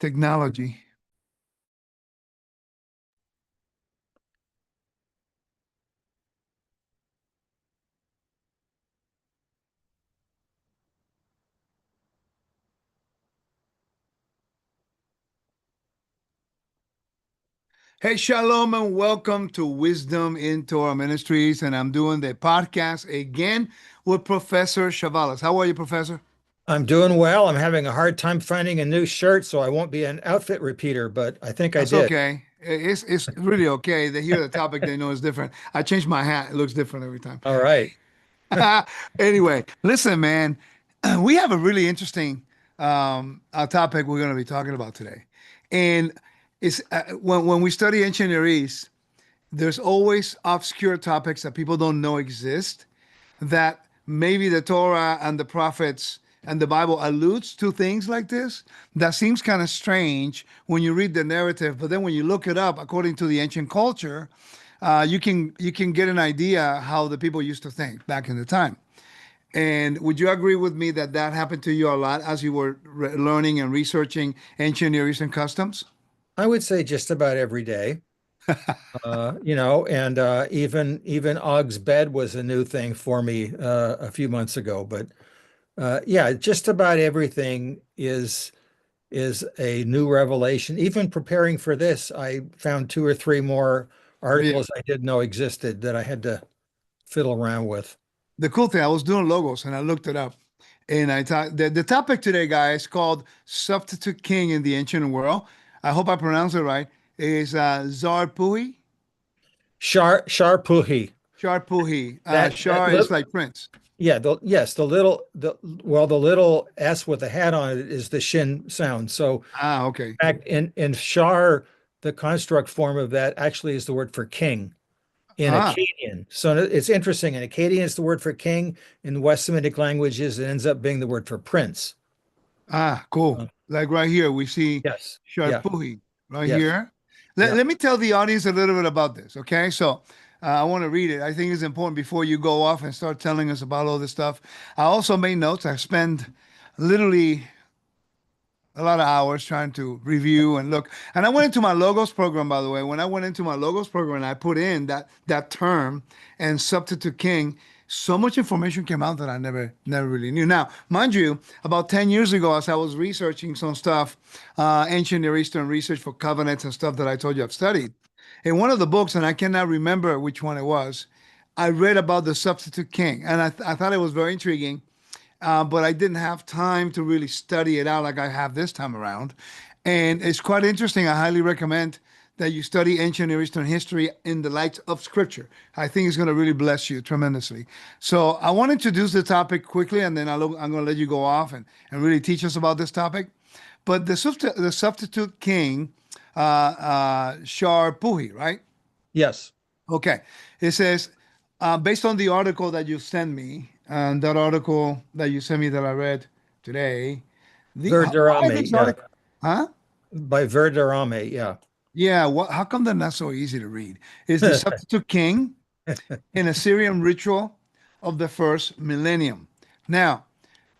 Technology. Hey, shalom, and welcome to Wisdom in Torah Ministries. And I'm doing the podcast again with Professor Chavalas. How are you, Professor? I'm doing well. I'm having a hard time finding a new shirt, so I won't be an outfit repeiter, but I think I That's did. okay. It's really okay. They hear the topic, they know it's different. I changed my hat. It looks different every time. All right. Anyway, listen, man, we have a really interesting topic we're going to be talking about today. And it's when we study ancient Near East, there's always obscure topics that people don't know exist that maybe the Torah and the prophets and the Bible alludes to things like this that seems kind of strange when you read the narrative, but then when you look it up according to the ancient culture, you can get an idea how the people used to think back in the time. And would you agree with me that that happened to you a lot as you were learning and researching ancient Near Eastern customs? I would say just about every day. And even Og's bed was a new thing for me a few months ago. But yeah, just about everything is a new revelation. Even preparing for this, I found two or three more Yeah. articles I didn't know existed that I had to fiddle around with. The cool thing, I was doing logos and I looked it up. And I thought the topic today, guys, called Substitute King in the Ancient World. I hope I pronounced it right. Is Zar Puhi? Sharpuhi. Shar Puhi. That Shar is little like Prince. Yeah, yes, the little S with the hat on it is the shin sound. So Ah, okay. in fact, in Shar, the construct form of that actually is the word for king in Ah, Akkadian. So it's interesting. In Akkadian, it's the word for king. In West Semitic languages, it ends up being the word for prince. cool. Uh, Like right here, we see yes. Shar Yeah. Puhi right Yes. here. Let, Yeah. let me tell the audience a little bit about this, okay? So I want to read it. I think it's important before you go off and start telling us about all this stuff. I also made notes. I spent literally a lot of hours trying to review and look. And I went into my logos program, by the way. When I went into my logos program and I put in that term and substitute king, so much information came out that I never really knew. Now, mind you, about 10 years ago, as I was researching some stuff, ancient Near Eastern research for covenants and stuff that I told you I've studied, in one of the books, and I cannot remember which one it was, I read about the substitute king, and I thought it was very intriguing, but I didn't have time to really study it out like I have this time around. And it's quite interesting. I highly recommend that you study ancient Near Eastern history in the light of Scripture. I think it's going to really bless you tremendously. So I want to introduce the topic quickly, and then I'm going to let you go off and really teach us about this topic. But the substitute king, Shar Puhi, right? Yes. Okay. It says, based on the article that you sent me, and that article that you sent me that I read today, why Verderame. this Yeah. article? Huh? By Verderame. Yeah. Yeah. How come they're not so easy to read? Is the substitute king an Assyrian ritual of the first millennium? Now,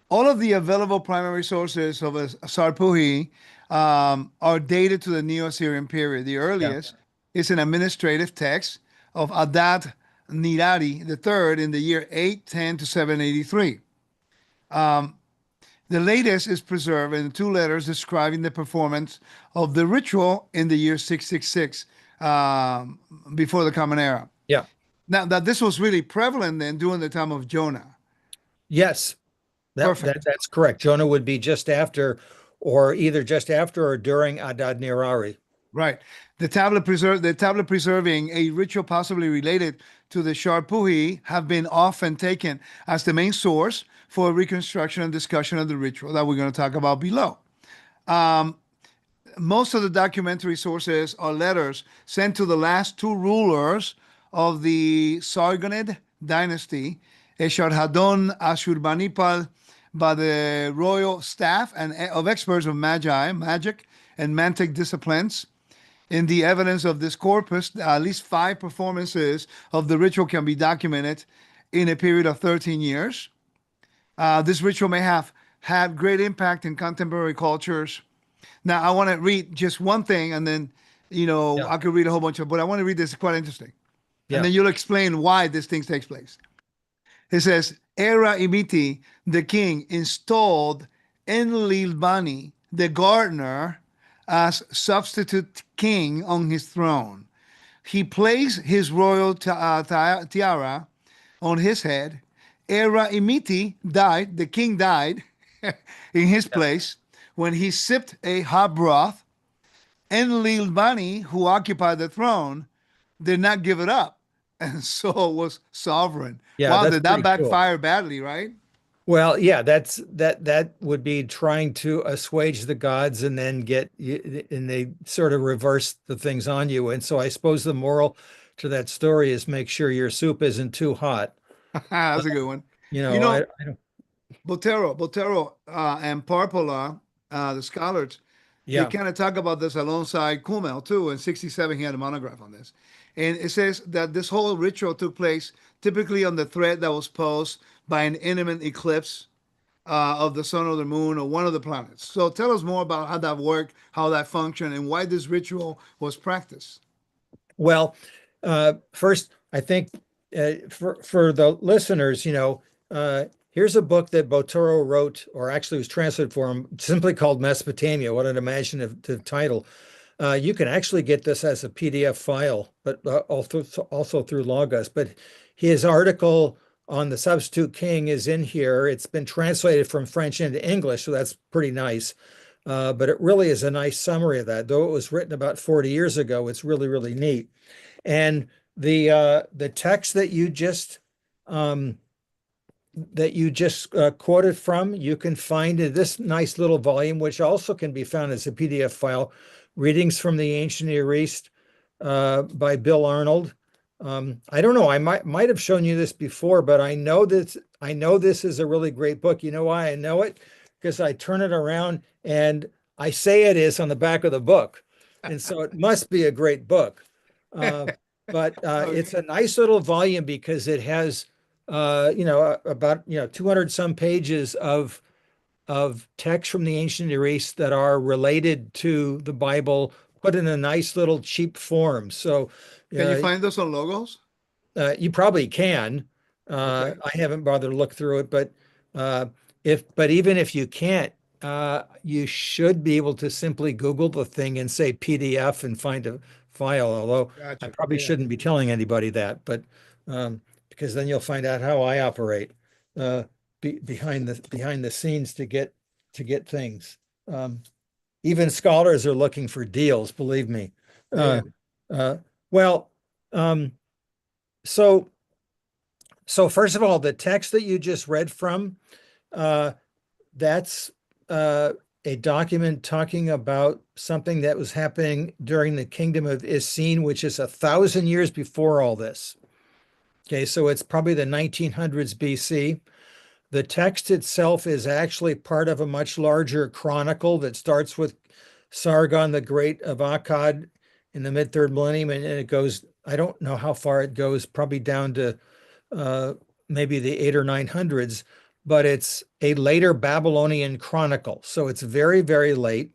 all of the available primary sources of Sarpuhi are dated to the Neo-Assyrian period. The Yeah. earliest is an administrative text of Adad Nirari III in the year 810 to 783. The latest is preserved in two letters describing the performance of the ritual in the year 666 before the Common Era. Yeah. Now, that this was really prevalent then during the time of Jonah. Yes. Perfect. That's correct. Jonah would be just after, or either just after or during Adad Nirari. Right. The tablet preserving a ritual possibly related to the Sharpuhi have been often taken as the main source for reconstruction and discussion of the ritual that we're going to talk about below. Most of the documentary sources are letters sent to the last two rulers of the Sargonid dynasty, Esarhaddon Ashurbanipal, by the royal staff and of experts of magic, and mantic disciplines. In the evidence of this corpus, at least five performances of the ritual can be documented in a period of 13 years. This ritual may have had great impact in contemporary cultures, Now, I want to read just one thing, and then, Yeah. I could read a whole bunch of, but I want to read this. It's quite interesting. And Yeah. then you'll explain why this thing takes place. It says, Era Imiti, the king, installed Enlilbani, the gardener, as substitute king on his throne. He placed his royal tiara on his head. Era Imiti died, the king died in his Yeah. place when he sipped a hot broth. Enlilbani, who occupied the throne, did not give it up, and so was sovereign. Yeah, Wow, that's did that pretty cool. backfire badly, right? Well, yeah, that would be trying to assuage the gods and then and they sort of reverse the things on you. And so I suppose the moral to that story is make sure your soup isn't too hot. That's a good one. You You know, know, I don't, Botero, and Parpola, the scholars, they yeah. kind of talk about this alongside Kummel too. In '67, he had a monograph on this, and it says that this whole ritual took place typically on the thread that was posed by an imminent eclipse of the sun or the moon or one of the planets. So tell us more about how that worked, how that functioned, and why this ritual was practiced. Well, first, I think for the listeners, here's a book that Botero wrote, or actually was translated for him, simply called Mesopotamia. What an imaginative title. You can actually get this as a PDF file, but also through Logos. But his article on the substitute king is in here. It's been translated from French into English, so that's pretty nice. But it really is a nice summary of that. Though it was written about 40 years ago, it's really, really neat. And the text um, that you just quoted from, you can find in this nice little volume, which also can be found as a PDF file, Readings from the Ancient Near East by Bill Arnold. I don't know, I might have shown you this before, but I know this is a really great book. You know why I know it? Because I turn it around and I say it is on the back of the book. And so it must be a great book. Uh, but it's Okay. a nice little volume because it has about 200 some pages of text from the ancient Near East that are related to the Bible, put in a nice little cheap form. So Can you uh, find those on logos? you probably can. Okay. I haven't bothered to look through it, but uh, but even if you can't, you should be able to simply Google the thing and say PDF and find a file. Although I Gotcha. probably Yeah. shouldn't be telling anybody that, but because then you'll find out how I operate behind the scenes to get things. Um, Even scholars are looking for deals, believe me. Uh, Yeah. uh, well, um, so so first of all, the text that you just read from, uh, that's a document talking about something that was happening during the kingdom of Essene, which is 1,000 years before all this. Okay, so it's probably the 1900s BC. The text itself is actually part of a much larger chronicle that starts with Sargon the Great of Akkad in the mid third millennium, and it goes, I don't know how far it goes, probably down to uh, maybe the 800 or 900s, but it's a later Babylonian chronicle. So it's very, very late.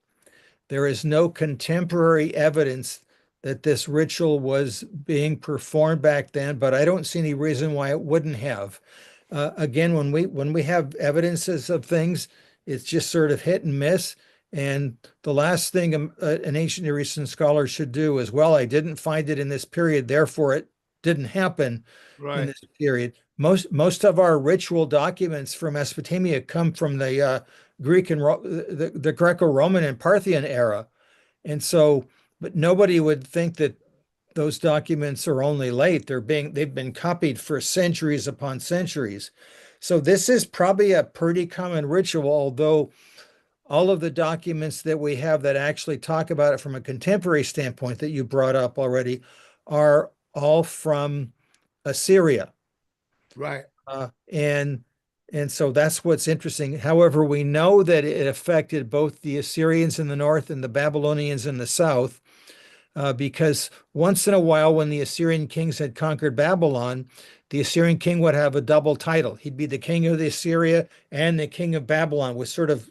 There is no contemporary evidence that this ritual was being performed back then, but I don't see any reason why it wouldn't have. Again, when we have evidences of things, it's just sort of hit and miss. And the last thing an ancient Near Eastern scholar should do is, well, I didn't find it in this period, therefore it didn't happen in Right. this period. Most of our ritual documents from Mesopotamia come from the Greek and the Greco-Roman and Parthian era. And so, but nobody would think that those documents are only late. They've been copied for centuries upon centuries. So this is probably a pretty common ritual, although all of the documents that we have that actually talk about it from a contemporary standpoint that you brought up already are all from Assyria. Right. Uh, and and so that's what's interesting. However, we know that it affected both the Assyrians in the north and the Babylonians in the south, because once in a while, when the Assyrian kings had conquered Babylon, the Assyrian king would have a double title. He'd be the king of the Assyria and the king of Babylon, with sort of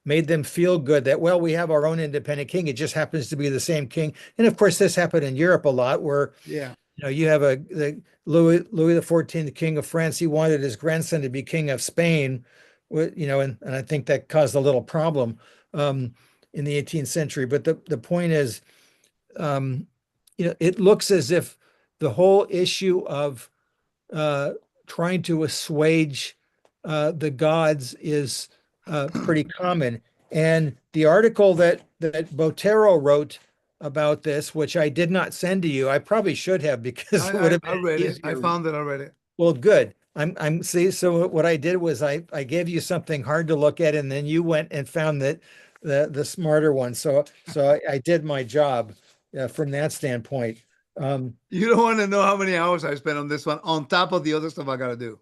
made them feel good that, well, we have our own independent king. It just happens to be the same king. And of course, this happened in Europe a lot, where Yeah. you have the Louis the 14th, King of France. He wanted his grandson to be king of Spain, and I think that caused a little problem um, in the 18th century. But the point is, um, it looks as if the whole issue of uh, trying to assuage the gods is pretty common. And the article that Botero wrote about this, which I did not send to you, I probably should have because it would have I been read it. I easier. found it. I read it. Well, good. I'm see. So what I did was I gave you something hard to look at, and then you went and found that the smarter one. So I did my job from that standpoint. Um, You don't want to know how many hours I spent on this one, on top of the other stuff I got to do.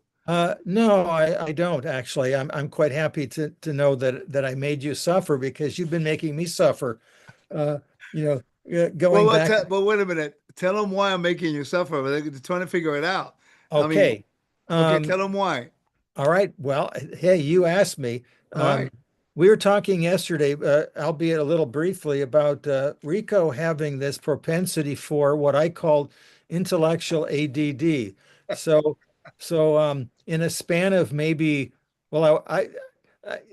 no, I don't actually. I'm quite happy to know that I made you suffer because you've been making me suffer. Uh, Well, going back. but wait a minute. Tell them why I'm making you suffer. They're trying to figure it out. I mean, Okay. okay, Um, tell them why. all right. Well, hey, you asked me. All right. We were talking yesterday, albeit a little briefly, about Rico having this propensity for what I called intellectual ADD. So, so in a span of maybe, well,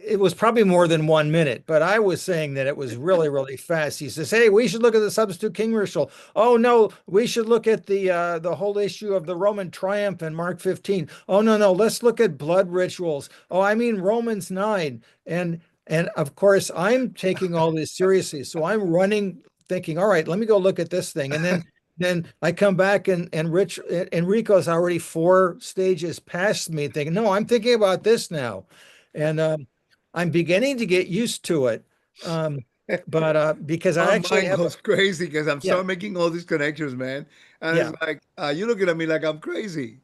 it was probably more than 1 minute, but I was saying that it was really, really fast. He says, "Hey, we should look at the substitute king ritual. Oh no, we should look at the whole issue of the Roman triumph in Mark 15. Oh no, let's look at blood rituals. Oh, I mean Romans 9." And of course, I'm taking all this seriously. So I'm running, thinking, all right, let me go look at this thing. And then I come back and Enrico's already 4 stages past me, thinking, no, I'm thinking about this now. And I'm beginning to get used to it. Um, but because I My actually mind have goes crazy because I'm yeah, start making all these connections, man. And yeah. it's like you looking at me like I'm crazy.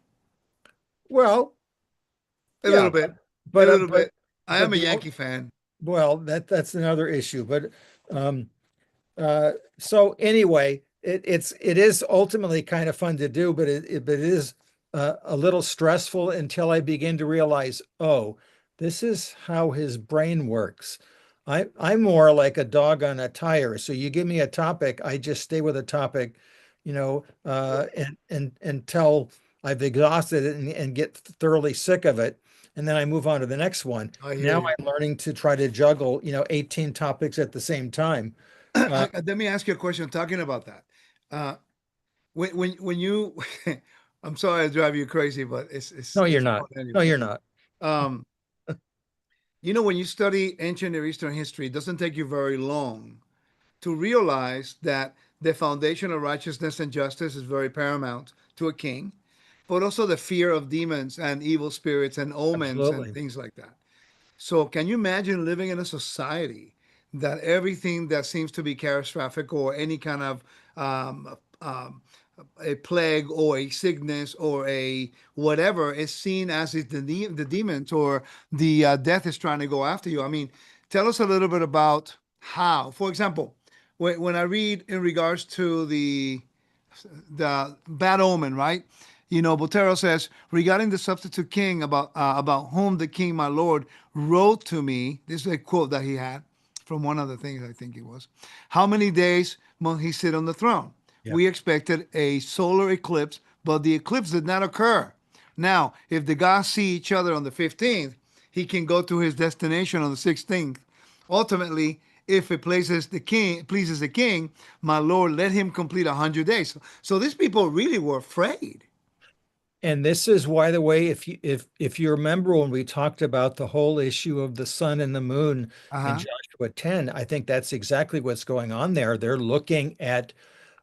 Well, A little yeah, bit, a but little bit. I am a the Yankee fan. well, that's another issue. But um, so anyway, it is ultimately kind of fun to do, but it is a little stressful until I begin to realize, oh, this is how his brain works. I'm more like a dog on a tire. So you give me a topic, I just stay with a topic, and until I've exhausted it and get thoroughly sick of it. And then I move on to the next one. I hear Now you. I'm learning to try to juggle, 18 topics at the same time. Uh, Let me ask you a question talking about that. Uh, when you, I'm sorry I drive you crazy, but No, you're it's not. fun No, anyway. you're not. Um, when you study ancient Near Eastern history, it doesn't take you very long to realize that the foundation of righteousness and justice is very paramount to a king, but also the fear of demons and evil spirits and omens and Absolutely. things like that. So, can you imagine living in a society that everything that seems to be catastrophic or any kind of a plague or a sickness or a whatever is seen as if the demons or the death is trying to go after you? I mean, tell us a little bit about how, for example, when I read in regards to the bad omen, right? Botero says regarding the substitute king about whom the king, my lord, wrote to me. This is a quote that he had from one of the things I think it was. How many days will he sit on the throne? Yeah. We expected a solar eclipse, but the eclipse did not occur. Now, if the gods see each other on the 15th, he can go to his destination on the 16th. Ultimately, if it pleases the king, my lord, let him complete 100 days. So these people really were afraid. And this is why the way, if you remember when we talked about the whole issue of the sun and the moon in Uh-huh. Joshua 10, I think that's exactly what's going on there. They're looking at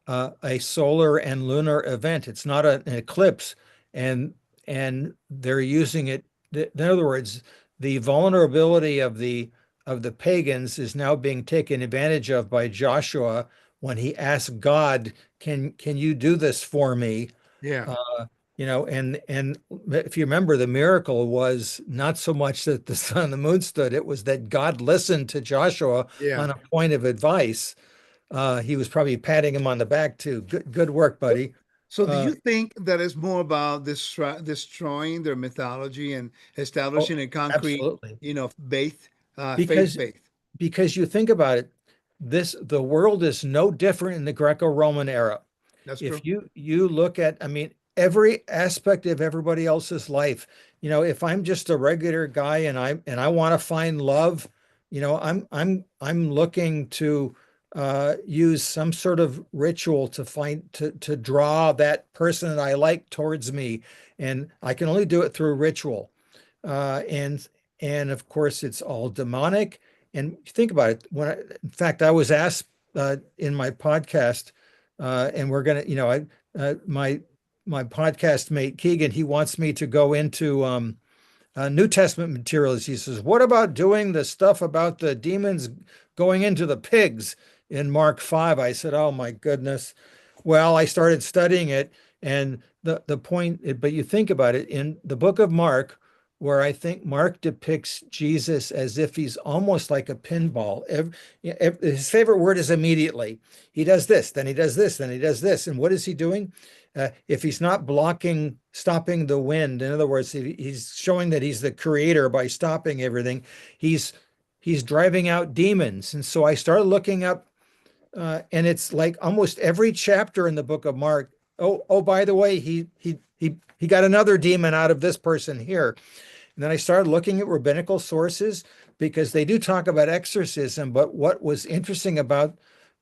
a solar and lunar event. It's not an eclipse, and they're using it. In other words, the vulnerability of the pagans is now being taken advantage of by Joshua when he asked God, "Can you do this for me?" Yeah. Uh, and if you remember, the miracle was not so much that the sun and the moon stood; it was that God listened to Joshua Yeah. on a point of advice. He was probably patting him on the back too. Good work, buddy. So do Uh, you think that it's more about destroying their mythology and oh, establishing a concrete, absolutely. faith, Because faith? because you think about it, the world is no different in the Greco-Roman era. That's true. If you look at, I mean, every aspect of everybody else's life, if I'm just a regular guy and I want to find love, I'm looking to use some sort of ritual to to draw that person that I like towards me, and I can only do it through ritual. And of course it's all demonic. And think about it. In fact, I was asked in my podcast, and we're gonna, my podcast mate Keegan, he wants me to go into New Testament materials. He says, "What about doing the stuff about the demons going into the pigs in Mark 5?" I said, "Oh my goodness." Well, I started studying it, and the point, but you think about it in the book of Mark, where I think Mark depicts Jesus as if he's almost like a pinball. His favorite word is immediately. He does this, then he does this, then he does this. And what is he doing? If he's not stopping the wind, in other words, he's showing that he's the creator by stopping everything, he's driving out demons. And so I started looking up, and it's like almost every chapter in the book of Mark. Oh, by the way, he got another demon out of this person here. And then I started looking at rabbinical sources because they do talk about exorcism, but what was interesting about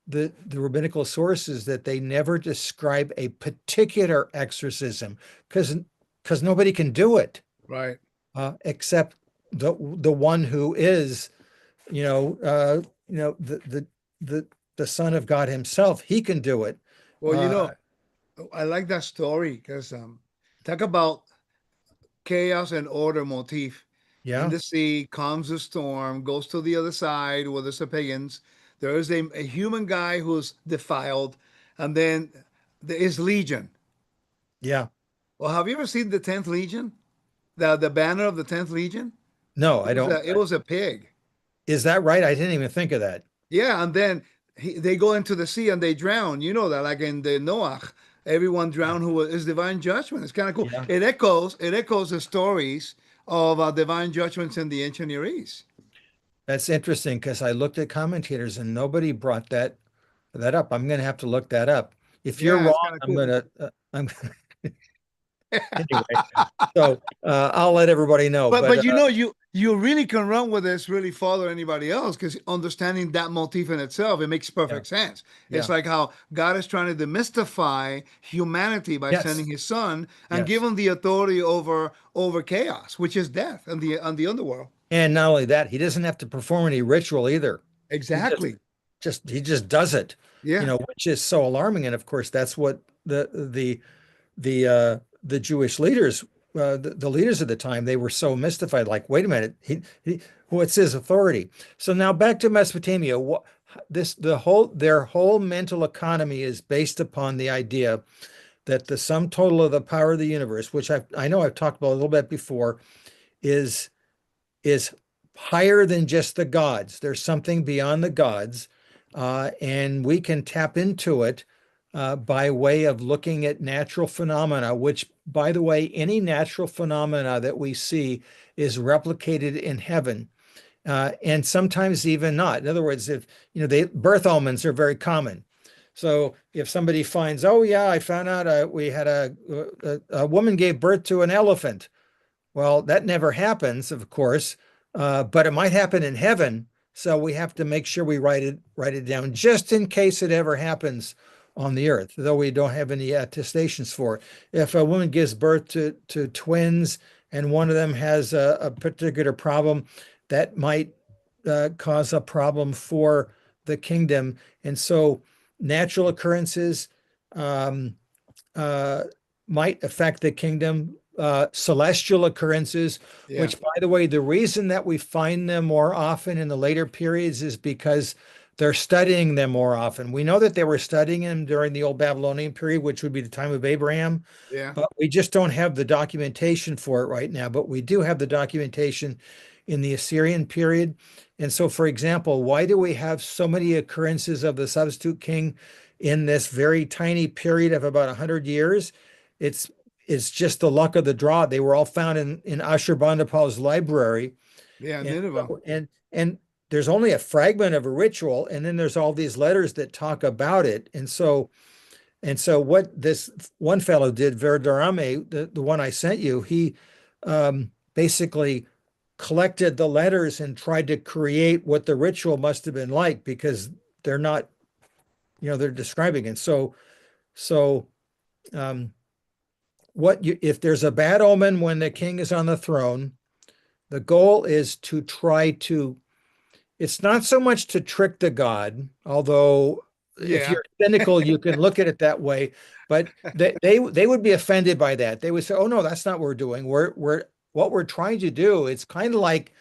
the rabbinical sources that they never describe a particular exorcism because nobody can do it Right. except the one who is the Son of God Himself. He can do it. Well, I like that story because talk about chaos and order motif. In Yeah, the sea, calms the storm, goes to the other side where there's the pagans. There is a human guy who's defiled, and then there is Legion. yeah. Well, have you ever seen the 10th Legion? The banner of the 10th Legion? No, I don't. It was a pig. Is that right? I didn't even think of that. Yeah, and then they go into the sea and they drown. You know that, like in the Noah, everyone drowned who is divine judgment. It's kind of cool. Yeah. It echoes the stories of divine judgments in the ancient Near East. That's interesting because I looked at commentators and nobody brought that up. I'm going to have to look that up. If you're Yeah, it's wrong, kind of I'm cool. going to anyway. So I'll let everybody know. But you really can run with this, really follow anybody else, because understanding that motif in itself, it makes Yeah, perfect sense. It's yeah, like how God is trying to demystify humanity by yes, sending His Son and give yes. him the authority over chaos, which is death and the underworld. And not only that, he doesn't have to perform any ritual either. He Exactly. he just does it, Yeah. which is so alarming. And of course, that's what the Jewish leaders, the leaders of the time, they were so mystified. Like, wait a minute, what's his authority? So now back to Mesopotamia. Their whole mental economy is based upon the idea that the sum total of the power of the universe, which I know I've talked about a little bit before, is is higher than just the gods. There's something beyond the gods, and we can tap into it by way of looking at natural phenomena, which, by the way, any natural phenomena that we see is replicated in heaven. And sometimes even not. In other words, if birth omens are very common. So if somebody finds, oh yeah, I found out we had a woman gave birth to an elephant. Well, that never happens, of course, but it might happen in heaven. So we have to make sure we write it down just in case it ever happens on the earth, though we don't have any attestations for it. If a woman gives birth to twins and one of them has a particular problem, that might cause a problem for the kingdom. And so natural occurrences um, uh, might affect the kingdom. Celestial occurrences, Yeah. which, by the way, the reason that we find them more often in the later periods is because they're studying them more often. We know that they were studying them during the old Babylonian period, which would be the time of Abraham, Yeah. but we just don't have the documentation for it right now. But we do have the documentation in the Assyrian period. And so, for example, why do we have so many occurrences of the substitute king in this very tiny period of about 100 years? It's it's just the luck of the draw. They were all found in Ashurbanipal's library, Yeah. and Nineveh. and there's only a fragment of a ritual, and then there's all these letters that talk about it. And so what this one fellow did, Verderame, the one I sent you, he basically collected the letters and tried to create what the ritual must have been like, because they're not, they're describing it. So um, if there's a bad omen when the king is on the throne, the goal is to try to, it's not so much to trick the god, although if Yeah. you're cynical, you can look at it that way, but they would be offended by that. They would say, "Oh no, that's not what we're doing. We're what we're trying to do. It's kind of like,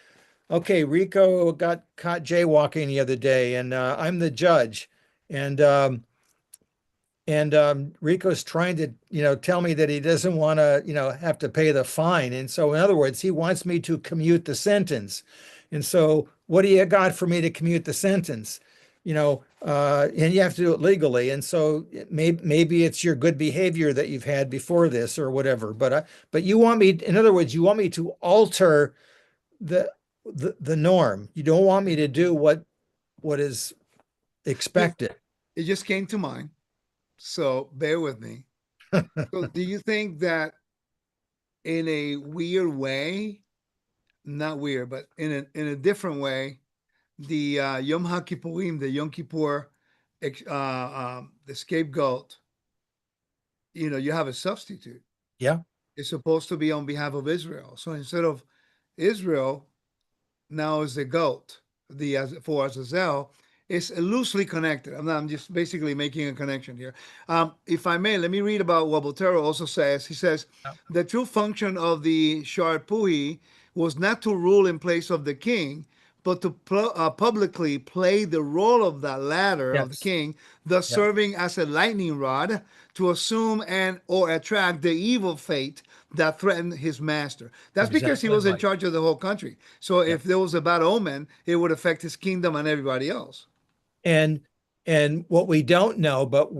okay, Rico got caught jaywalking the other day, and I'm the judge, and Rico's trying to, tell me that he doesn't want to, have to pay the fine. And so, in other words, he wants me to commute the sentence. And so, what do you got for me to commute the sentence? And you have to do it legally. And so, maybe it's your good behavior that you've had before this or whatever. But you want me, in other words, you want me to alter the the norm. You don't want me to do what is Just, expected. it just came to mind. So bear with me. So do you think that in a weird way, not weird, but in a different way, the Yom HaKippurim, the Yom Kippur, the scapegoat, you have a substitute. Yeah. It's supposed to be on behalf of Israel. So instead of Israel, now is the goat, the as for Azazel. It's loosely connected. I'm just basically making a connection here. If I may, let me read about what Botero also says. He says the true function of the Shar Puhi was not to rule in place of the king, but to publicly play the role of that latter of the Yes. king, thus Yeah. serving as a lightning rod to assume and or attract the evil fate that threatened his master. That's because he Exactly was in right. charge of the whole country. So Yeah. if there was a bad omen, it would affect his kingdom and everybody else. And and what we don't know, but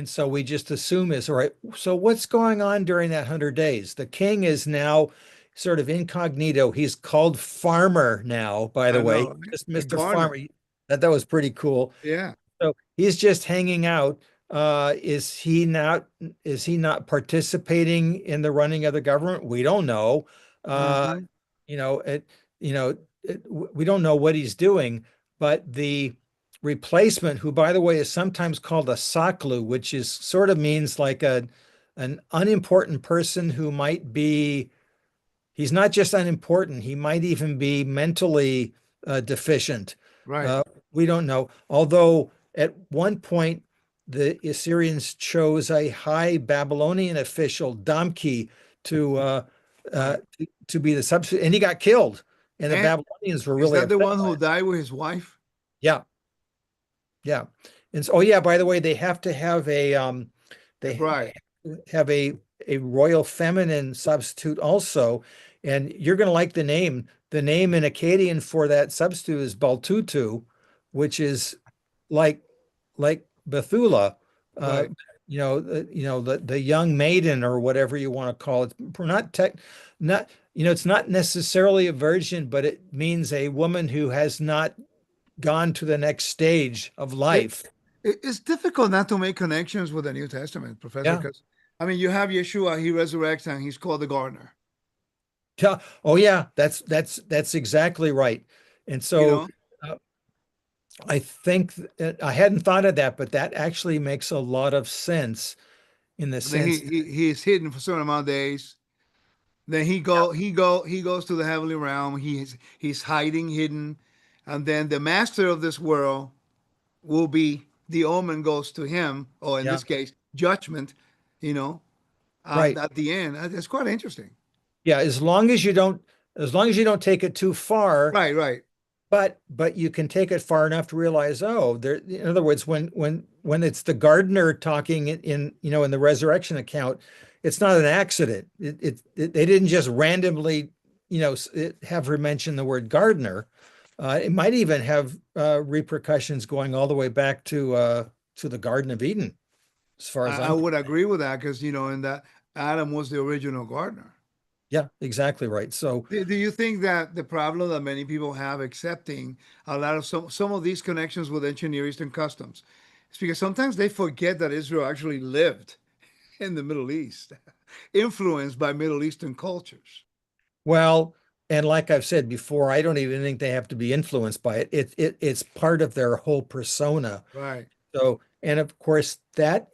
so we just assume is, all right, so what's going on during that 100 days? The king is now sort of incognito. He's called Farmer now, by the I way, know. just A Mr. Garner. Farmer. That was pretty cool. Yeah. So he's just hanging out. Is he not participating in the running of the government? We don't know. Uh, Hmm. you know, it, we don't know what he's doing, but the replacement, who by the way is sometimes called a saklu, which is sort of means like an unimportant person who might be, he's not just unimportant, he might even be mentally deficient. Right. Uh, we don't know. Although at one point, the Assyrians chose a high Babylonian official, Damki, to uh, Right. to be the substitute, and he got killed. And the And Babylonians were is really that the upset one by who it. died with his wife? Yeah, yeah. And so, oh yeah, by the way, they have to have A they bride. have a royal feminine substitute also, and you're going to like the name. The name in Akkadian for that substitute is Baltutu, which is like Bethula, uh, Right. the young maiden or whatever you want to call it. Not it's not necessarily a virgin, but it means a woman who has not gone to the next stage of It, life. it's difficult not to make connections with the New Testament, Professor, Yeah. because I mean, you have Yeshua, he resurrects and he's called the gardener. Yeah. Oh yeah, that's exactly right. And You so know, uh, I think I hadn't thought of that, but that actually makes a lot of sense in the then he sense he he is hidden for a certain amount of days. Then he goes to the heavenly realm. He's hiding, hidden, and then the master of this world will be the omen goes to him, or in yeah, this case, judgment. You know, right. at the end, it's quite interesting. Yeah, as long as you don't take it too far, Right, right. but you can take it far enough to realize, oh, there, in other words, when it's the gardener talking in the resurrection account, it's not an accident. They didn't just randomly, have her mention the word gardener. It might even have repercussions going all the way back to the Garden of Eden, as far as I I'm would concerned. agree with that because in that Adam was the original gardener. Yeah, exactly right. So, Do you think that the problem that many people have accepting a lot of some of these connections with ancient Near Eastern customs is because sometimes they forget that Israel actually lived in the Middle East, influenced by Middle Eastern cultures. well, and like I've said before, I don't even think they have to be influenced by it. It's part of their whole persona. Right, So, and of course, that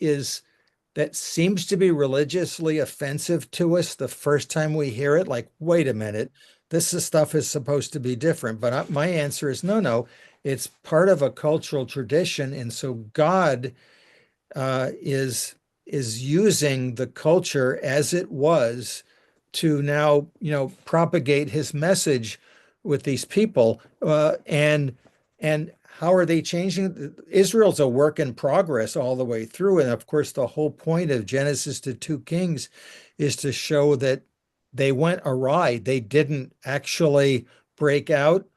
seems to be religiously offensive to us the first time we hear it. Like, wait a minute, stuff is supposed to be different. But my answer is no, no. It's part of a cultural tradition, and so God is using the culture as it was to now, propagate his message with these people. And how are they changing? Israel's a work in progress all the way through. And of course, the whole point of Genesis to 2 Kings is to show that they went awry. They didn't actually break out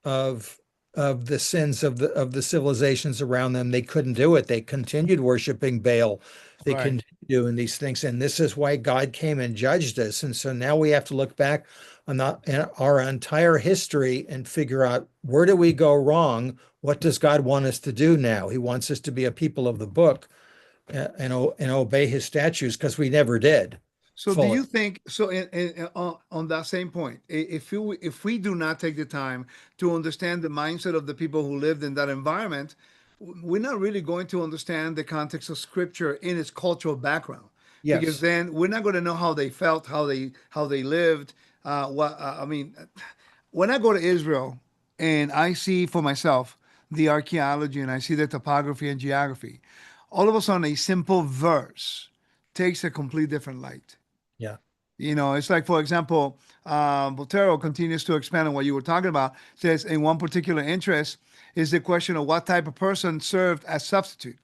of the sins of the civilizations around them. They couldn't do it. They continued worshiping Baal. They right. continued doing these things, and this is why God came and judged us. And so now we have to look back on our entire history and figure out, where do we go wrong? What does God want us to do now? He wants us to be a people of the book, and obey His statutes, because we never did So do fully. you think so on that same point, if we do not take the time to understand the mindset of the people who lived in that environment, we're not really going to understand the context of scripture in its cultural background because Yes. then we're not going to know how they felt, how they lived. I mean, when I go to Israel and I see for myself the archaeology and I see the topography and geography, all of a sudden a simple verse takes a complete different light. Yeah. It's like, for example, Botero continues to expand on what you were talking about. Says in one particular interest is the question of what type of person served as substitute.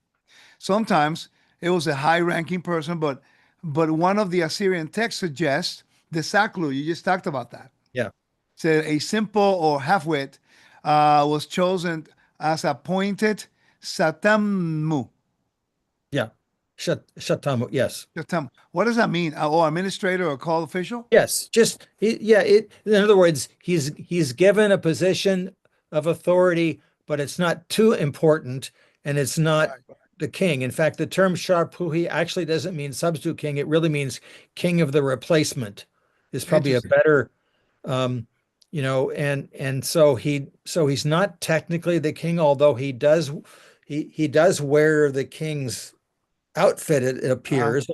Sometimes it was a high-ranking person, but one of the Assyrian texts suggests the Saklu. You just talked about that. Yeah. So a simple or half-wit was chosen as appointed Satamu. Yeah. Shatamu. Yes. Satamu. What does that mean? Or administrator or call official? Yes, yeah, in other words, he's given a position of authority, but it's not too important, and it's not Right. the king. In fact, the term Sharpuhi actually doesn't mean substitute king. It really means king of the replacement is probably a Interesting. better, um, and so he's not technically the king, although he does wear the king's outfit, it Uh-huh. appears,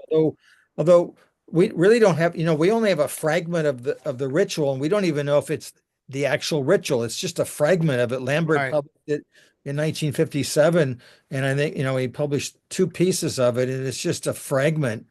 although we really don't have, we only have a fragment of the ritual, and we don't even know if it's the actual ritual. It's just a fragment of it. Lambert Right. published it in 1957, and I think, he published two pieces of it, and it's just a fragment.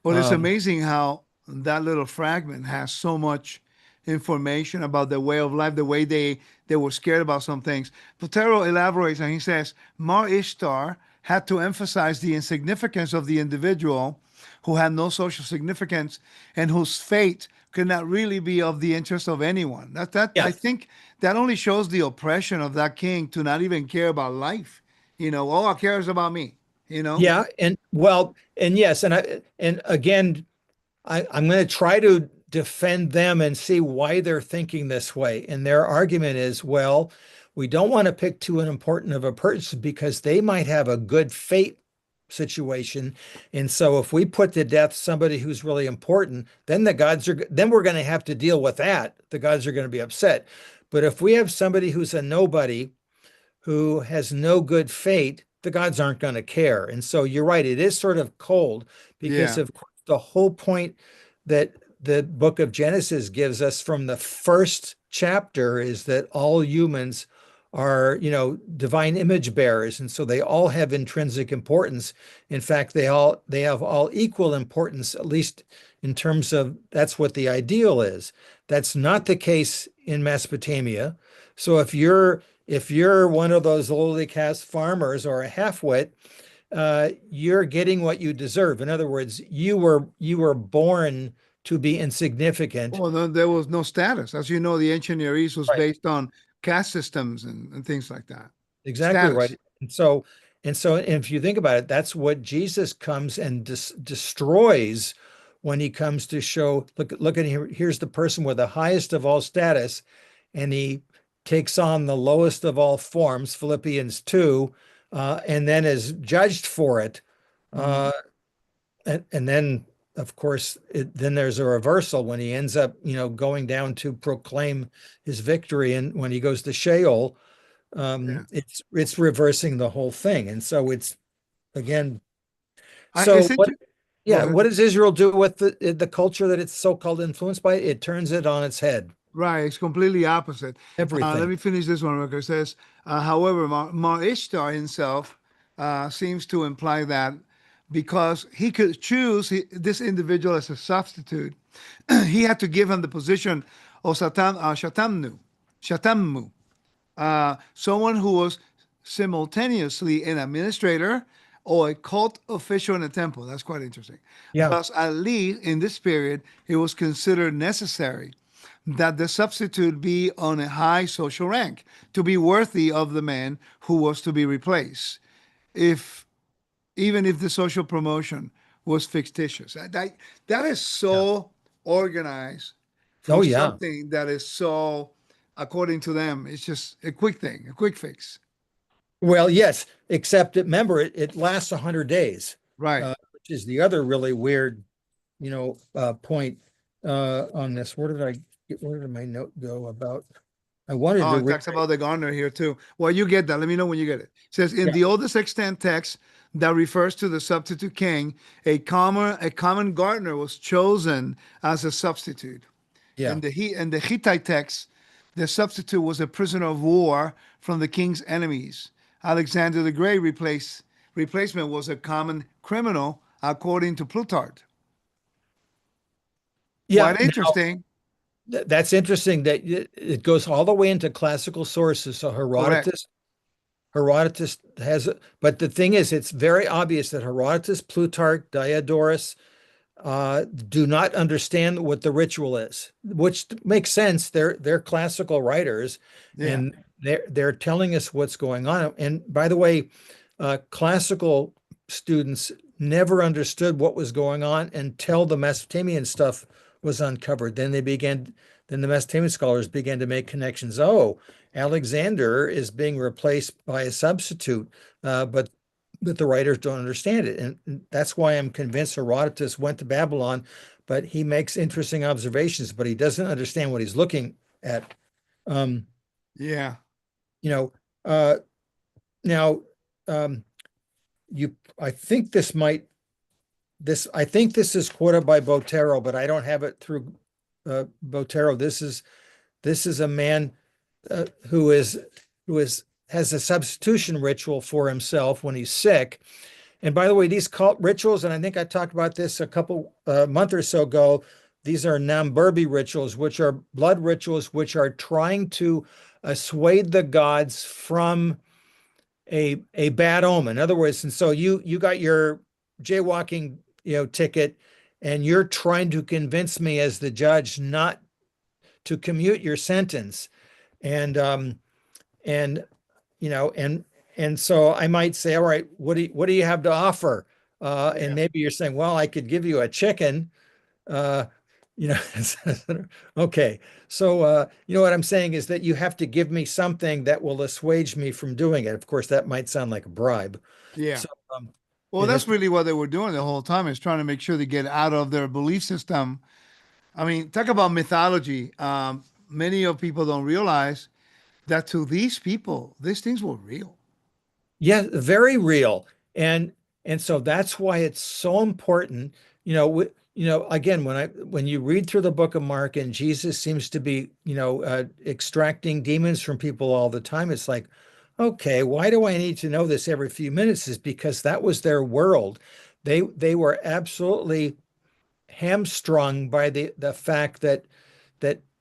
But it's um amazing how that little fragment has so much information about their way of life, the way they were scared about some things. Platero elaborates and he says, Mar Ishtar had to emphasize the insignificance of the individual who had no social significance and whose fate could not really be of the interest of anyone. That I yeah. think that only shows the oppression of that king to not even care about life. All I care is about me, you know? Yeah, and well, and yes, and again, I'm going to try to defend them and see why they're thinking this way. And their argument is, well, we don't want to pick too important of a person because they might have a good fate situation. And so if we put to death somebody who's really important, then we're going to have to deal with that. The gods are going to be upset. But if we have somebody who's a nobody, who has no good fate, the gods aren't going to care. And so you're right, it is sort of cold, because Yeah. of course the whole point that the book of Genesis gives us from the first chapter is that all humans are, divine image bearers, and so they all have intrinsic importance. In fact, they have all equal importance, at least in terms of that's what the ideal is. That's not the case in Mesopotamia. So if you're one of those lowly caste farmers or a halfwit, you're getting what you deserve. In other words, you were born to be insignificant. Well, there was no status. As you know, the ancient Near East was Right. based on caste systems and things like that. Exactly Status. right. And if you think about it, that's what Jesus comes and destroys when he comes to show, look at here, here's the person with the highest of all status, and he takes on the lowest of all forms, Philippians 2, and then is judged for it. Mhm. Uh, and then, of course, then there's a reversal when he ends up, going down to proclaim his victory. And when he goes to Sheol, Yeah. it's reversing the whole thing. And so it's again, It's so what? interesting. Go Yeah, ahead. what does Israel do with the culture that it's so-called influenced by? It turns it on its head. Right, it's completely opposite. Let Everything. me finish this one. It says, however, Mar Ishtar himself seems to imply that because he could choose this individual as a substitute, he had to give him the position of Shatamnu, someone who was simultaneously an administrator or a cult official in a temple. That's quite interesting. Yeah, Thus, at least in this period, it was considered necessary that the substitute be on a high social rank to be worthy of the man who was to be replaced, if even if the social promotion was fictitious. That is yeah. so organized Oh for yeah. something that is so, according to them, it's just a quick thing, a quick fix. Well, yes, except remember it lasts 100 days, Right. which is the other really weird, point on this. Where did my note go about? I wanted Oh, to it read. talks about the gardener here too. Well, you get that. Let me know when you get it. It says in Yeah, the oldest extant text that refers to the substitute king, a common gardener was chosen as a substitute. yeah. In the Hittite text, the substitute was a prisoner of war from the king's enemies. Alexander the Great replacement was a common criminal, according to Plutarch. Yeah, Quite now interesting. that's interesting that it goes all the way into classical sources. So Correct. Herodotus has, but the thing is, it's very obvious that Herodotus, Plutarch, Diodorus, do not understand what the ritual is, which makes sense. They're classical writers, Yeah. and they're telling us what's going on. And by the way, classical students never understood what was going on until the Mesopotamian stuff was uncovered. Then the Mesopotamian scholars began to make connections. Oh, Alexander is being replaced by a substitute, but the writers don't understand it. And that's why I'm convinced Herodotus went to Babylon, but he makes interesting observations, but he doesn't understand what he's looking at. Um, Yeah. you know, uh, now um, I think I think this is quoted by Botero, but I don't have it through Botero. This is a man who has a substitution ritual for himself when he's sick. And by the way, these cult rituals, and I think I talked about this a couple month or so ago, these are Namburbi rituals, which are blood rituals, which are trying to assuade the gods from a bad omen. In other words, and so you got your jaywalking ticket, and you're trying to convince me as the judge not to commute your sentence, and and and so I might say, all right, what do you have to offer? And Yeah. maybe you're saying, well, I could give you a chicken. Uh, you know, okay. So what I'm saying is that you have to give me something that will assuage me from doing it. Of course, that might sound like a bribe. Yeah. So Well, and that's it's really what they were doing the whole time is trying to make sure they get out of their belief system. I mean, talk about mythology. Many of people don't realize that to these people, these things were real. Yeah, very real. And so that's why it's so important. Again, when you read through the book of Mark and Jesus seems to be, extracting demons from people all the time, it's like, okay, why do I need to know this every few minutes? Is because that was their world. They were absolutely hamstrung by the fact that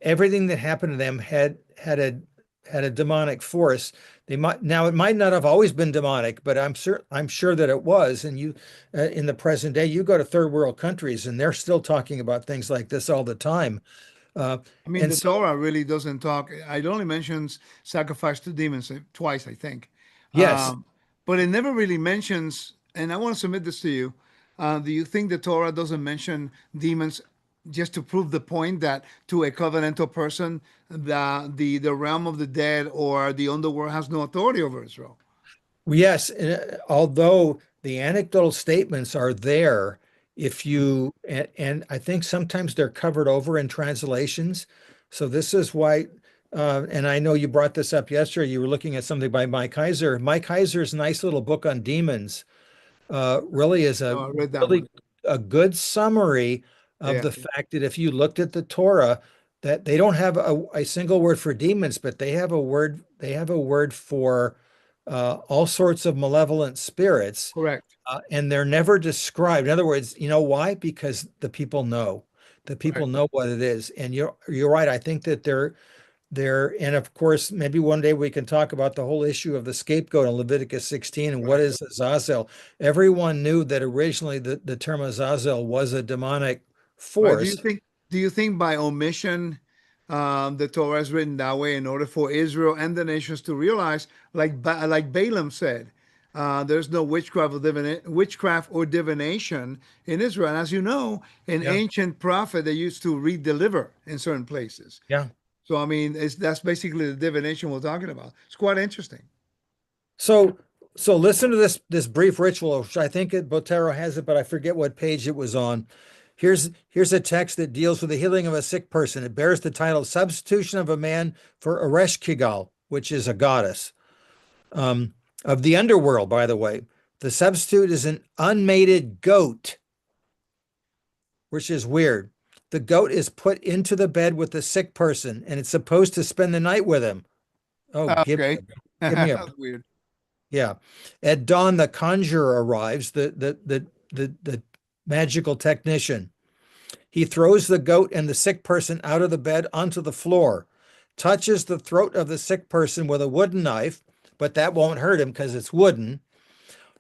everything that happened to them had a demonic force. It might not have always been demonic, but I'm sure that it was. And in the present day, you go to third world countries, and they're still talking about things like this all the time. Uh, I mean, and the so, Torah really doesn't talk. It only mentions sacrifice to demons twice, I think. yes, But it never really mentions, and I want to submit this to you. Do you think the Torah doesn't mention demons just to prove the point that to a covenantal person, the realm of the dead or the underworld has no authority over Israel? Yes, although the anecdotal statements are there, if you and I think sometimes they're covered over in translations. So this is why, and I know you brought this up yesterday. You were looking at something by Mike Heiser. Mike Heiser's nice little book on demons really is Oh, a I read that one. really a good summary of Yeah, the fact that if you looked at the Torah, that they don't have a single word for demons, but they have a word for all sorts of malevolent spirits, correct. and they're never described. In other words, you know why? Because the people know. The Right. people know what it is. And you're right. I think that and of course, maybe one day we can talk about the whole issue of the scapegoat in Leviticus 16 and what Right. is Azazel. Everyone knew that originally the term Azazel was a demonic Right. force. Do you think by omission, the Torah is written that way in order for Israel and the nations to realize, like Balaam said, there's no witchcraft or divination in Israel. And as you know, an Yeah, ancient prophet they used to re-deliver in certain places. yeah. So I mean, that's basically the divination we're talking about. It's quite interesting. So so listen to this brief ritual, which I think Botero has it, but I forget what page it was on. Here's a text that deals with the healing of a sick person. It bears the title "Substitution of a Man for Ereshkigal," which is a goddess of the underworld. By the way, the substitute is an unmated goat, which is weird. The goat is put into the bed with the sick person, and it's supposed to spend the night with him. Oh, Okay. give me a That's weird. Yeah. At dawn, the conjurer arrives, the magical technician. He throws the goat and the sick person out of the bed onto the floor, touches the throat of the sick person with a wooden knife, but that won't hurt him because it's wooden.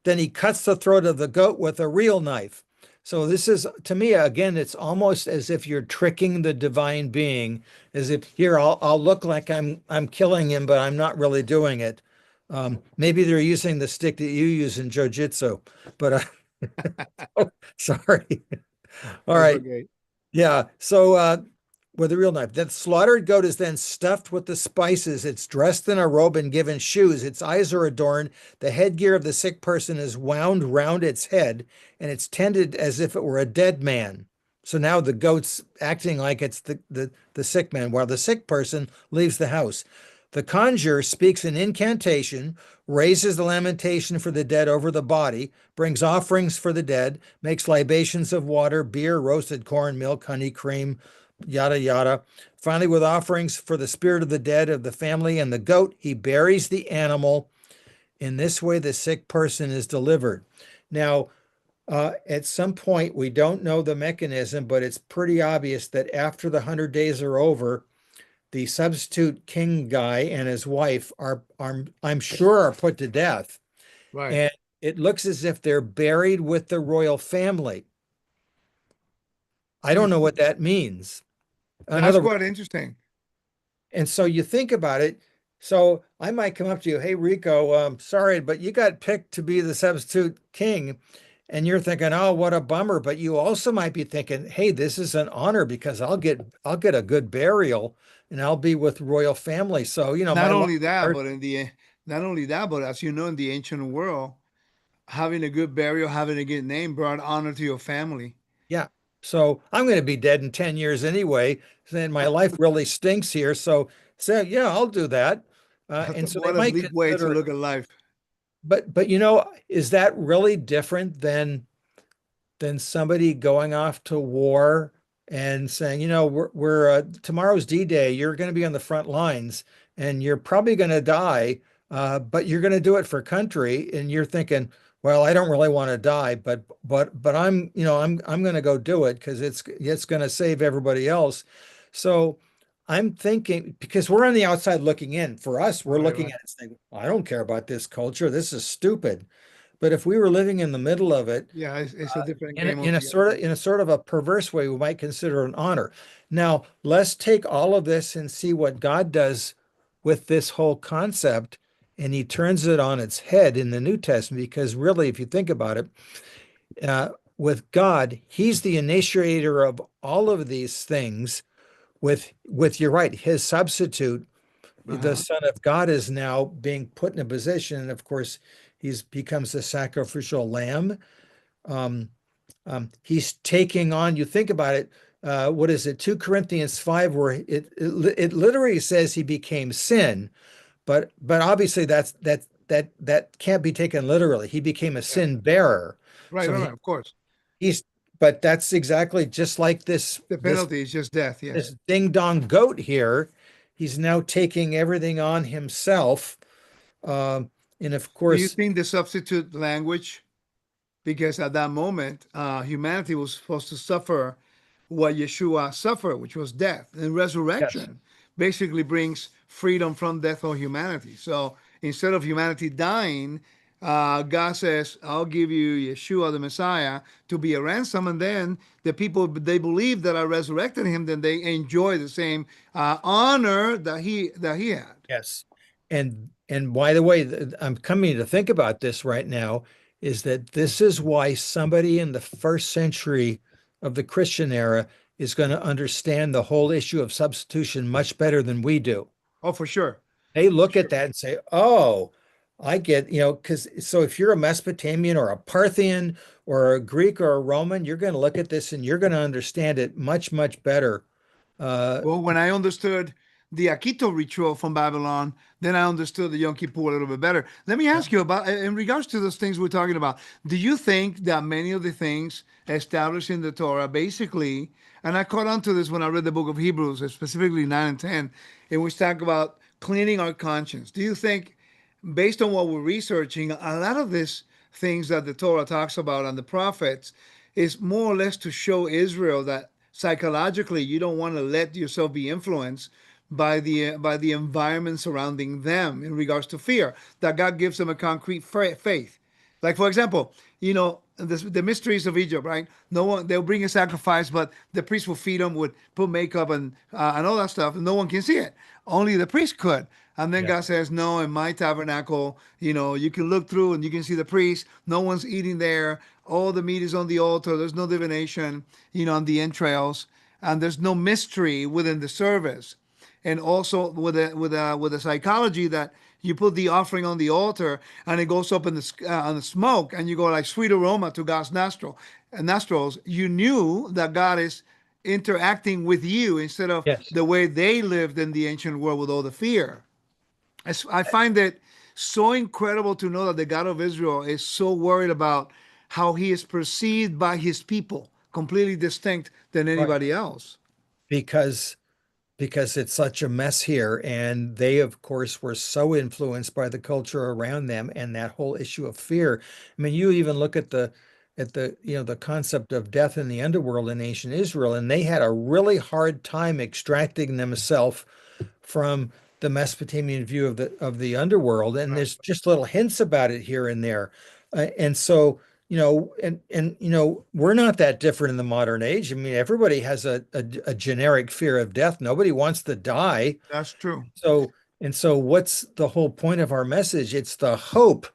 Then he cuts the throat of the goat with a real knife. So this is, to me, again, it's almost as if you're tricking the divine being, as if here I'll look like I'm killing him, but I'm not really doing it. Maybe they're using the stick that you use in jiu-jitsu, but oh, sorry. All That's right. okay. Yeah. So with a real knife. That slaughtered goat is then stuffed with the spices. It's dressed in a robe and given shoes. Its eyes are adorned. The headgear of the sick person is wound round its head, and it's tended as if it were a dead man. So now the goat's acting like it's the sick man, while the sick person leaves the house. The conjurer speaks an incantation, raises the lamentation for the dead over the body, brings offerings for the dead, makes libations of water, beer, roasted corn, milk, honey, cream, yada, yada. Finally, with offerings for the spirit of the dead of the family and the goat, he buries the animal. In this way, the sick person is delivered. Now, at some point, we don't know the mechanism, but it's pretty obvious that after the 100 days are over, the substitute king guy and his wife are I'm sure are put to death. Right. And it looks as if they're buried with the royal family. I Hmm. don't know what that means. In That's other words, quite interesting. and so you think about it. So I might come up to you, hey Rico, sorry, but you got picked to be the substitute king. And you're thinking, oh, what a bummer. But you also might be thinking, hey, this is an honor because I'll get a good burial and I'll be with royal family. So, my Not life. only that, but not only that, but as you know, in the ancient world, having a good burial, having a good name brought honor to your family. Yeah. So I'm going to be dead in 10 years anyway. And my life really stinks here. So yeah, I'll do that. And so they What a might bleak way to consider, look at life. but is that really different than somebody going off to war and saying, we're tomorrow's D-Day, you're going to be on the front lines and you're probably going to die, but you're going to do it for country, and you're thinking, well, I don't really want to die, but I'm going to go do it because it's going to save everybody else. So I'm thinking, because we're on the outside looking in. For us, we're Right, looking right. at it saying, I don't care about this culture. This is stupid. But if we were living in the middle of it, Yeah, it's a different in a, game in a altogether. sort of a perverse way, we might consider an honor. Now, let's take all of this and see what God does with this whole concept, and He turns it on its head in the New Testament. Because really, if you think about it, with God, he's the initiator of all of these things. With you're right, his substitute, the Uh-huh. Son of God, is now being put in a position. And of course, he's becomes the sacrificial lamb. Um, he's taking on, you think about it, what is it, 2 Corinthians 5, where it literally says he became sin, but obviously that can't be taken literally. He became a Yeah. sin bearer. Right, So right, right, of course. he's but that's exactly just like this The this penalty is just death, this yes. ding dong goat here. He's now taking everything on himself. Um, and of Do you course, think the substitute language, because at that moment, humanity was supposed to suffer what Yeshua suffered, which was death. And yes, resurrection basically brings freedom from death on humanity. So instead of humanity dying, God says, I'll give you Yeshua, the Messiah, to be a ransom. And then the people, they believe that I resurrected him, then they enjoy the same honor that he had. yes. And by the way, I'm coming to think about this right now, is that this is why somebody in the first century of the Christian era is going to understand the whole issue of substitution much better than we do. Oh, for sure. They For look at sure. that and say, "Oh, I get, because so if you're a Mesopotamian or a Parthian or a Greek or a Roman, you're going to look at this and you're going to understand it much, much better." Uh, Well, when I understood the Akito ritual from Babylon, then I understood the Yom Kippur a little bit better. Let me yeah. ask you about, in regards to those things we're talking about, do you think that many of the things established in the Torah basically, and I caught on to this when I read the book of Hebrews, specifically 9 and 10, in which talk about cleaning our conscience. Do you think, based on what we're researching, a lot of these things that the Torah talks about and the prophets is more or less to show Israel that psychologically you don't want to let yourself be influenced by the environment surrounding them in regards to fear, that God gives them a concrete faith. Like, for example, the mysteries of Egypt, right? No one, they'll bring a sacrifice, but the priest will feed them, would put makeup and all that stuff, and no one can see it. Only the priest could. And then Yeah. God says, no, in my tabernacle, you can look through and you can see the priest. No one's eating there. All the meat is on the altar. There's no divination, on the entrails, and there's no mystery within the service. And also with a psychology that you put the offering on the altar and it goes up in on the smoke, and you go like sweet aroma to God's nostrils. You knew that God is interacting with you instead of Yes. the way they lived in the ancient world with all the fear. I find it so incredible to know that the God of Israel is so worried about how he is perceived by his people, completely distinct than Right. anybody else. Because because it's such a mess here. And they, of course, were so influenced by the culture around them and that whole issue of fear. I mean, you even look at the concept of death in the underworld in ancient Israel, and they had a really hard time extracting themselves from the Mesopotamian view of the underworld. And Right. there's just little hints about it here and there. And so, we're not that different in the modern age. I mean, everybody has a generic fear of death. Nobody wants to die. That's true. So, and so what's the whole point of our message? It's the hope,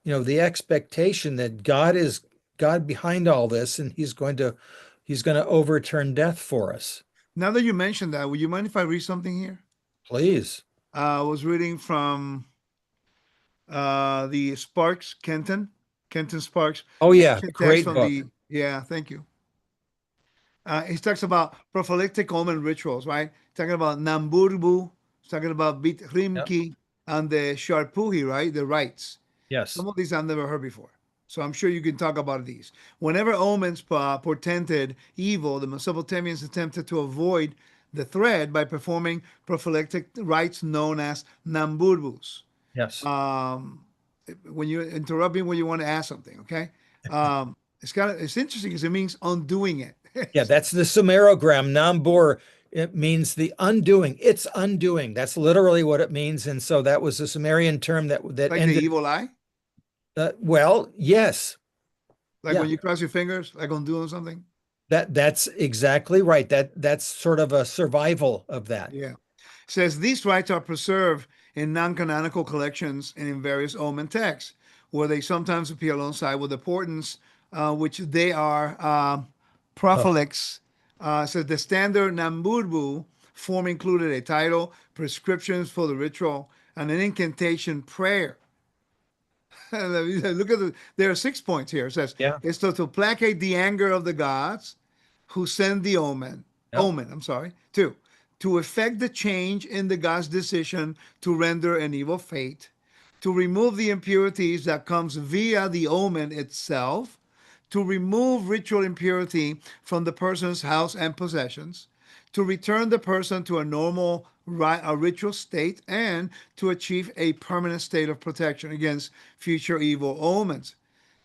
the expectation that God is God behind all this, and he's going to overturn death for us. Now that you mentioned that, would you mind if I read something here? Please. I was reading from the Sparks, Kenton Sparks, Oh yeah, ancient text great from book. yeah, thank you. He talks about prophylactic omen rituals, right? Talking about Namburbu, talking about Bit Yep. Rimki, and the Sharpuhi, right? The rites. Yes. Some of these I've never heard before. So I'm sure you can talk about these. Whenever omens portended evil, the Mesopotamians attempted to avoid the threat by performing prophylactic rites known as Namburbus. Yes. Um, when you interrupt me when you want to ask something, okay? It's interesting because it means undoing it. Yeah, that's the Sumerogram. Nambur, it means the undoing. It's undoing. That's literally what it means. And so that was a Sumerian term that Like the ended. evil eye, Well, yes. like Yeah, when you cross your fingers, like undoing something. that's exactly right. That's sort of a survival of that. Yeah. Says these rites are preserved in non-canonical collections and in various omen texts, where they sometimes appear alongside with the portents which they are Oh, prophylix. So the standard Nambubu form included a title, prescriptions for the ritual, and an incantation prayer. Look at there are 6 points here. It says yeah. it's to placate the anger of the gods who send the Yep. I'm sorry. Two, to effect the change in the God's decision to render an evil fate, to remove the impurities that comes via the omen itself, to remove ritual impurity from the person's house and possessions, to return the person to a normal a ritual state, and to achieve a permanent state of protection against future evil omens.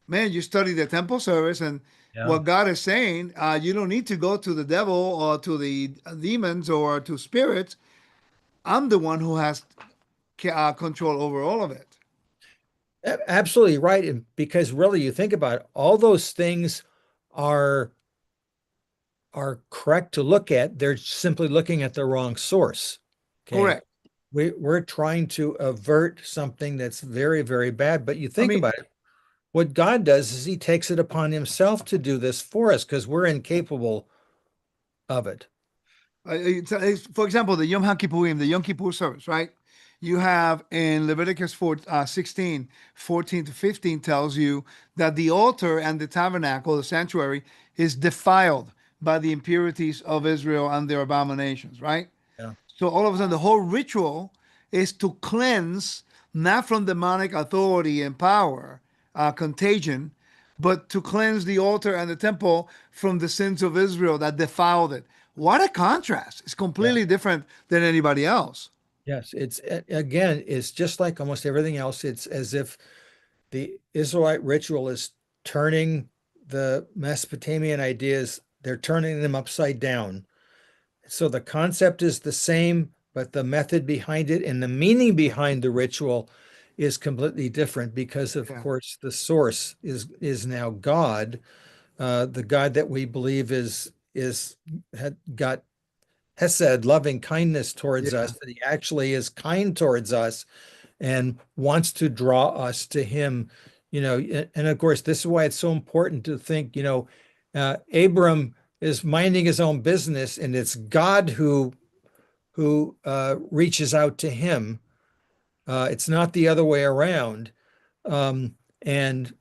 Man, you study the temple service and Yeah. what God is saying, you don't need to go to the devil or to the demons or to spirits. I'm the one who has control over all of it. Absolutely right. And because really you think about it, all those things are correct to look at. They're simply looking at the wrong source. Okay. Correct. We're trying to avert something that's very, very bad. But you I think mean, about it, what God does is he takes it upon himself to do this for us because we're incapable of it. for example, the Yom HaKippurim, the Yom Kippur service, right? You have in Leviticus 4, 16, 14 to 15 tells you that the altar and the tabernacle, the sanctuary, is defiled by the impurities of Israel and their abominations, right? Yeah. So all of a sudden, the whole ritual is to cleanse, not from demonic authority and power, contagion, but to cleanse the altar and the temple from the sins of Israel that defiled it. What a contrast. It's Yeah. completely different than anybody else. Yes. Again, it's just like almost everything else. It's as if the Israelite ritual is turning the Mesopotamian ideas, they're turning them upside down. So the concept is the same, but the method behind it and the meaning behind the ritual is completely different because, of Yeah. course, the source is now God, the God that we believe is had got Hesed, loving kindness towards Yeah. us, that he actually is kind towards us and wants to draw us to him. And of course, this is why it's so important to think, Abram is minding his own business, and it's God who reaches out to him. It's not the other way around. Um, and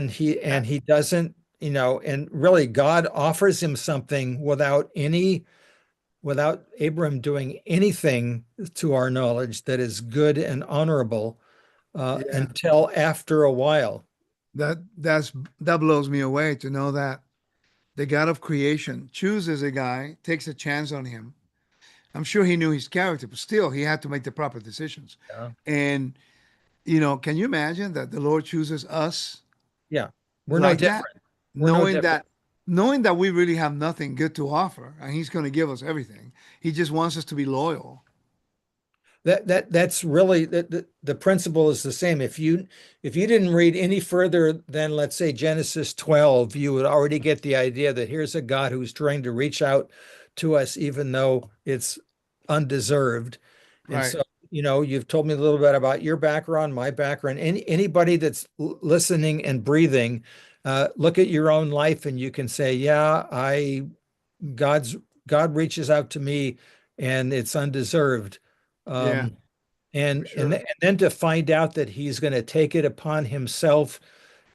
he doesn't, and really God offers him something without Abram doing anything to our knowledge that is good and honorable Yeah. until after a while. That blows me away to know that the God of creation chooses a guy, takes a chance on him. I'm sure he knew his character, but still he had to make the proper decisions. Yeah. And can you imagine that the Lord chooses us Yeah. We're no like that, different. We're no knowing different. that knowing that we really have nothing good to offer, and He's going to give us everything. He just wants us to be loyal. That's really the principle is the same. If you didn't read any further than, let's say, Genesis 12, you would already get the idea that here's a God who's trying to reach out to us even though it's undeserved. And Right. so, you've told me a little bit about your background, my background. Anybody that's listening and breathing, look at your own life and you can say, yeah, God's God reaches out to me and it's undeserved. Yeah, Um, for and sure. then to find out that he's going to take it upon himself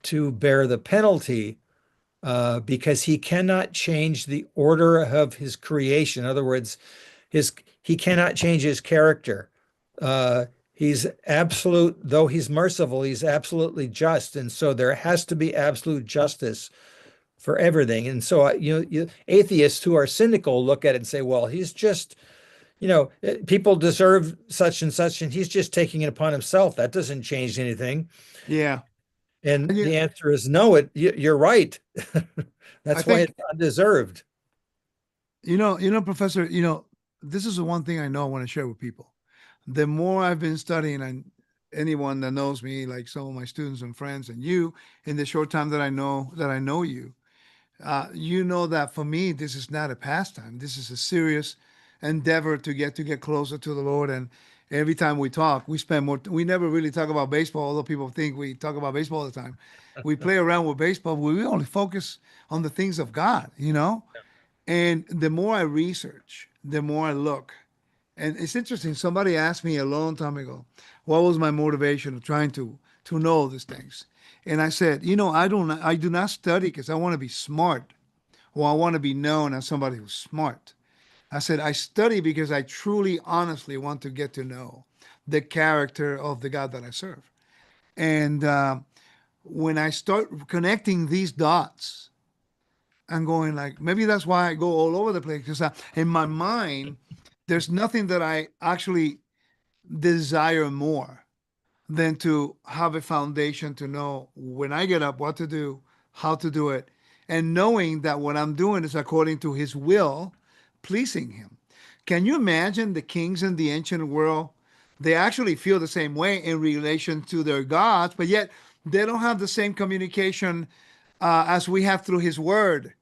to bear the penalty because he cannot change the order of his creation. In other words, his he cannot change his character. He's absolute, though he's merciful, he's absolutely just, and so there has to be absolute justice for everything. And so, atheists who are cynical look at it and say, well, he's just, people deserve such and such, and he's just taking it upon himself. That doesn't change anything. Yeah, and And the answer is no, you're right. I That's why think it's undeserved. Professor. This is the one thing I know I want to share with people. The more I've been studying, and anyone that knows me, like some of my students and friends, and you, in the short time that I know you, you know that for me, this is not a pastime. This is a serious endeavor to get closer to the Lord. And Every time we talk, we spend more. We never really talk about baseball, although people think we talk about baseball all the time. We play around with baseball, but we only focus on the things of God, you know? And the more I research, the more I look. And it's interesting. Somebody asked me a long time ago, what was my motivation of trying to know these things? And I said, I do not study because I want to be smart or I want to be known as somebody who's smart. I said, I study because I truly, honestly want to get to know the character of the God that I serve. And when I start connecting these dots, I'm going like, maybe that's why I go all over the place because in my mind, there's nothing that I actually desire more than to have a foundation to know when I get up what to do, how to do it, and knowing that what I'm doing is according to His will, pleasing Him. Can you imagine the kings in the ancient world? They actually feel the same way in relation to their gods, but yet they don't have the same communication as we have through His Word.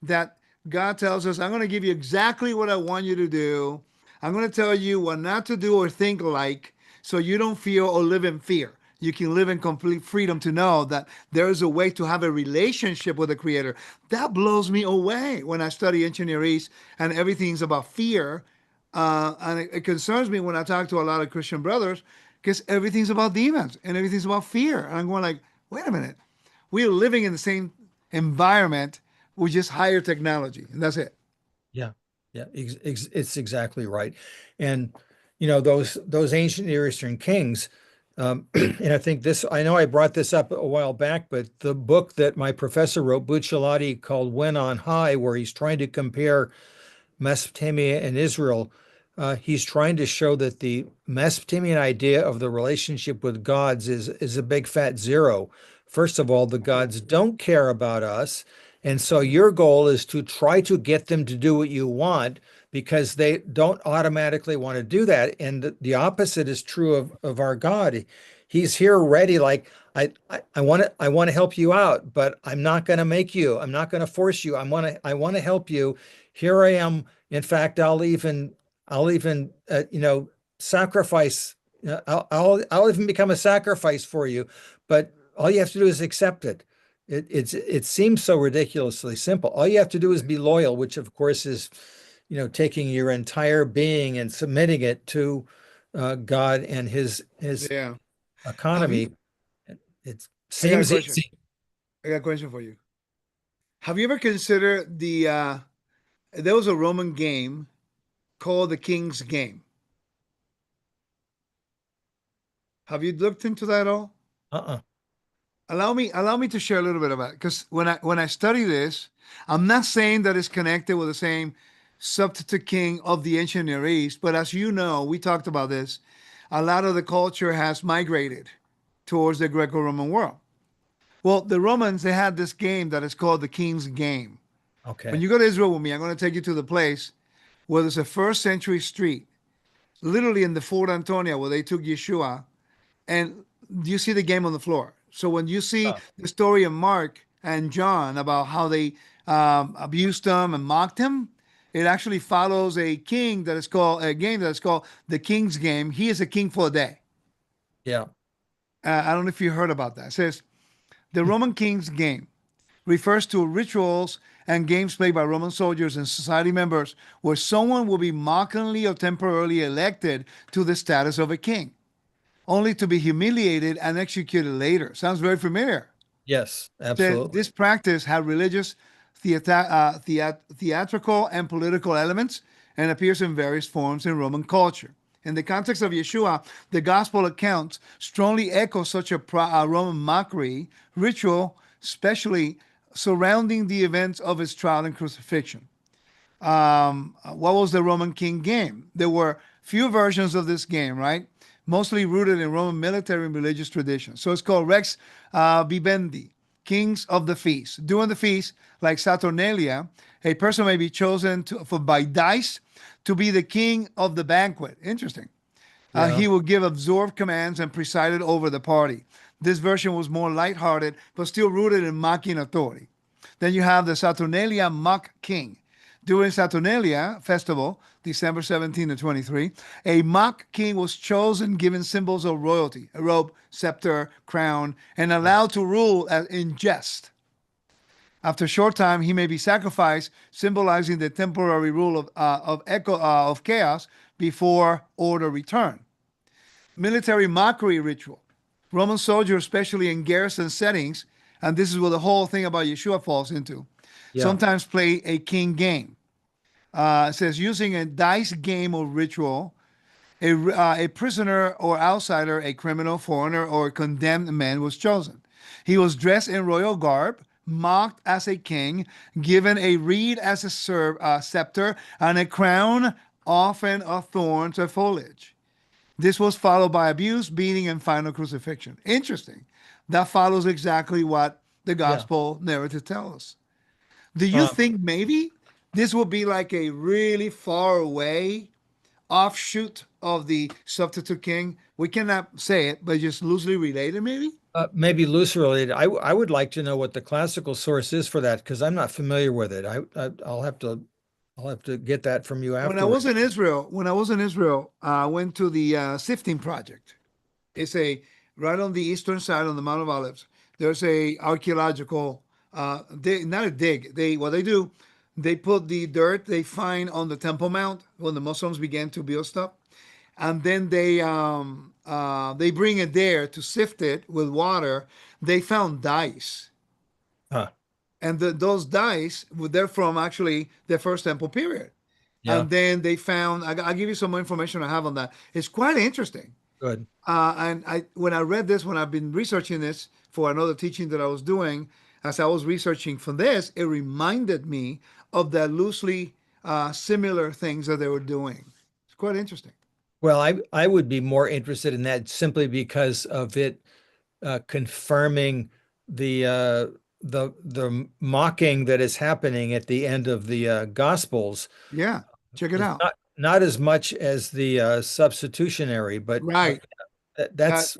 That God tells us, I'm going to give you exactly what I want you to do. I'm going to tell you what not to do or think like so you don't feel or live in fear. You can live in complete freedom to know that there is a way to have a relationship with the Creator. That blows me away when I study engineering and everything's about fear. And it concerns me when I talk to a lot of Christian brothers because everything's about demons and everything's about fear. And I'm going like, wait a minute. We're living in the same environment with just higher technology. And that's it. Yeah, yeah, it's exactly right. And those ancient Near Eastern kings, and I think this, I know I brought this up a while back, but the book that my professor wrote, Bucciolati, called When on High, where he's trying to compare Mesopotamia and Israel, he's trying to show that the Mesopotamian idea of the relationship with gods is a big fat zero. First of all, the gods don't care about us. And so your goal is to try to get them to do what you want because they don't automatically want to do that. And the opposite is true of our God. He's here ready, like, I want to help you out, but I'm not going to make you. I'm not going to force you. I want to help you. Here I am. In fact, I'll even sacrifice. I'll even become a sacrifice for you. But all you have to do is accept it. It seems so ridiculously simple. All you have to do is be loyal, which of course is, taking your entire being and submitting it to God and His Yeah. Have you? economy. It I got a seems question. easy. I got a question for you. Have you ever considered there was a Roman game called the King's Game? Have you looked into that at all? Uh-uh. Allow me to share a little bit about it because when I study this, I'm not saying that it's connected with the same substitute king of the ancient Near East, but as you know, we talked about this. A lot of the culture has migrated towards the Greco-Roman world. Well, the Romans they had this game that is called the King's Game. When Okay. you go to Israel with me, I'm going to take you to the place where there's a first century street, literally in the Fort Antonia, where they took Yeshua, and you see the game on the floor. So when you see Oh, the story of Mark and John about how they abused him and mocked him, it actually follows a king that is called a game that is called the King's Game. He is a king for a day. yeah. I don't know if you heard about that. It says the Roman King's Game refers to rituals and games played by Roman soldiers and society members where someone will be mockingly or temporarily elected to the status of a king, only to be humiliated and executed later. Sounds very familiar. Yes, Says absolutely. this practice had religious, theatrical, and political elements and appears in various forms in Roman culture. In the context of Yeshua, the gospel accounts strongly echo such a Roman mockery ritual, especially surrounding the events of his trial and crucifixion. What was the Roman king game? There were few versions of this game, right? Mostly rooted in Roman military and religious traditions. So it's called Rex Vivendi, Kings of the Feast. During the feast, like Saturnalia, a person may be chosen by dice to be the king of the banquet. Interesting. Yeah. He would give absorbed commands and presided over the party. This version was more lighthearted, but still rooted in mocking authority. Then you have the Saturnalia mock king. During Saturnalia festival, December 17 to 23, a mock king was chosen, given symbols of royalty, a robe, scepter, crown, and Yeah. allowed to rule in jest. After a short time, he may be sacrificed, symbolizing the temporary rule of chaos before order return. Military mockery ritual. Roman soldiers, especially in garrison settings, and this is where the whole thing about Yeshua falls into, Yeah. sometimes play a king game. It says using a dice game or ritual, a prisoner or outsider, a criminal, foreigner, or condemned man was chosen. He was dressed in royal garb, mocked as a king, given a reed as a scepter, and a crown, often of thorns or foliage. This was followed by abuse, beating, and final crucifixion. Interesting. That follows exactly what the Yeah. gospel narrative tells us. Do you Um, think maybe this will be like a really far away offshoot of the substitute king? We cannot say it, but just loosely related, maybe? maybe loosely related. I would like to know what the classical source is for that because I'm not familiar with it. I'll have to get that from you afterward. When I was in Israel, I went to the Sifting Project. It's a right on the eastern side on the Mount of Olives. There's a archaeological, not a dig. They what they do, they put the dirt they find on the Temple Mount when the Muslims began to build stuff, and then they bring it there to sift it with water. They found dice, Huh. and those dice they're from actually the first Temple period. Yeah. And then they found. I'll give you some more information I have on that. It's quite interesting. Good. And when I read this, when I've been researching this for another teaching that I was doing, as I was researching for this, it reminded me of the loosely similar things that they were doing. It's quite interesting. Well, I would be more interested in that simply because of it confirming the the mocking that is happening at the end of the Gospels. Yeah, check it It's out. not as much as the substitutionary, but Right. That that's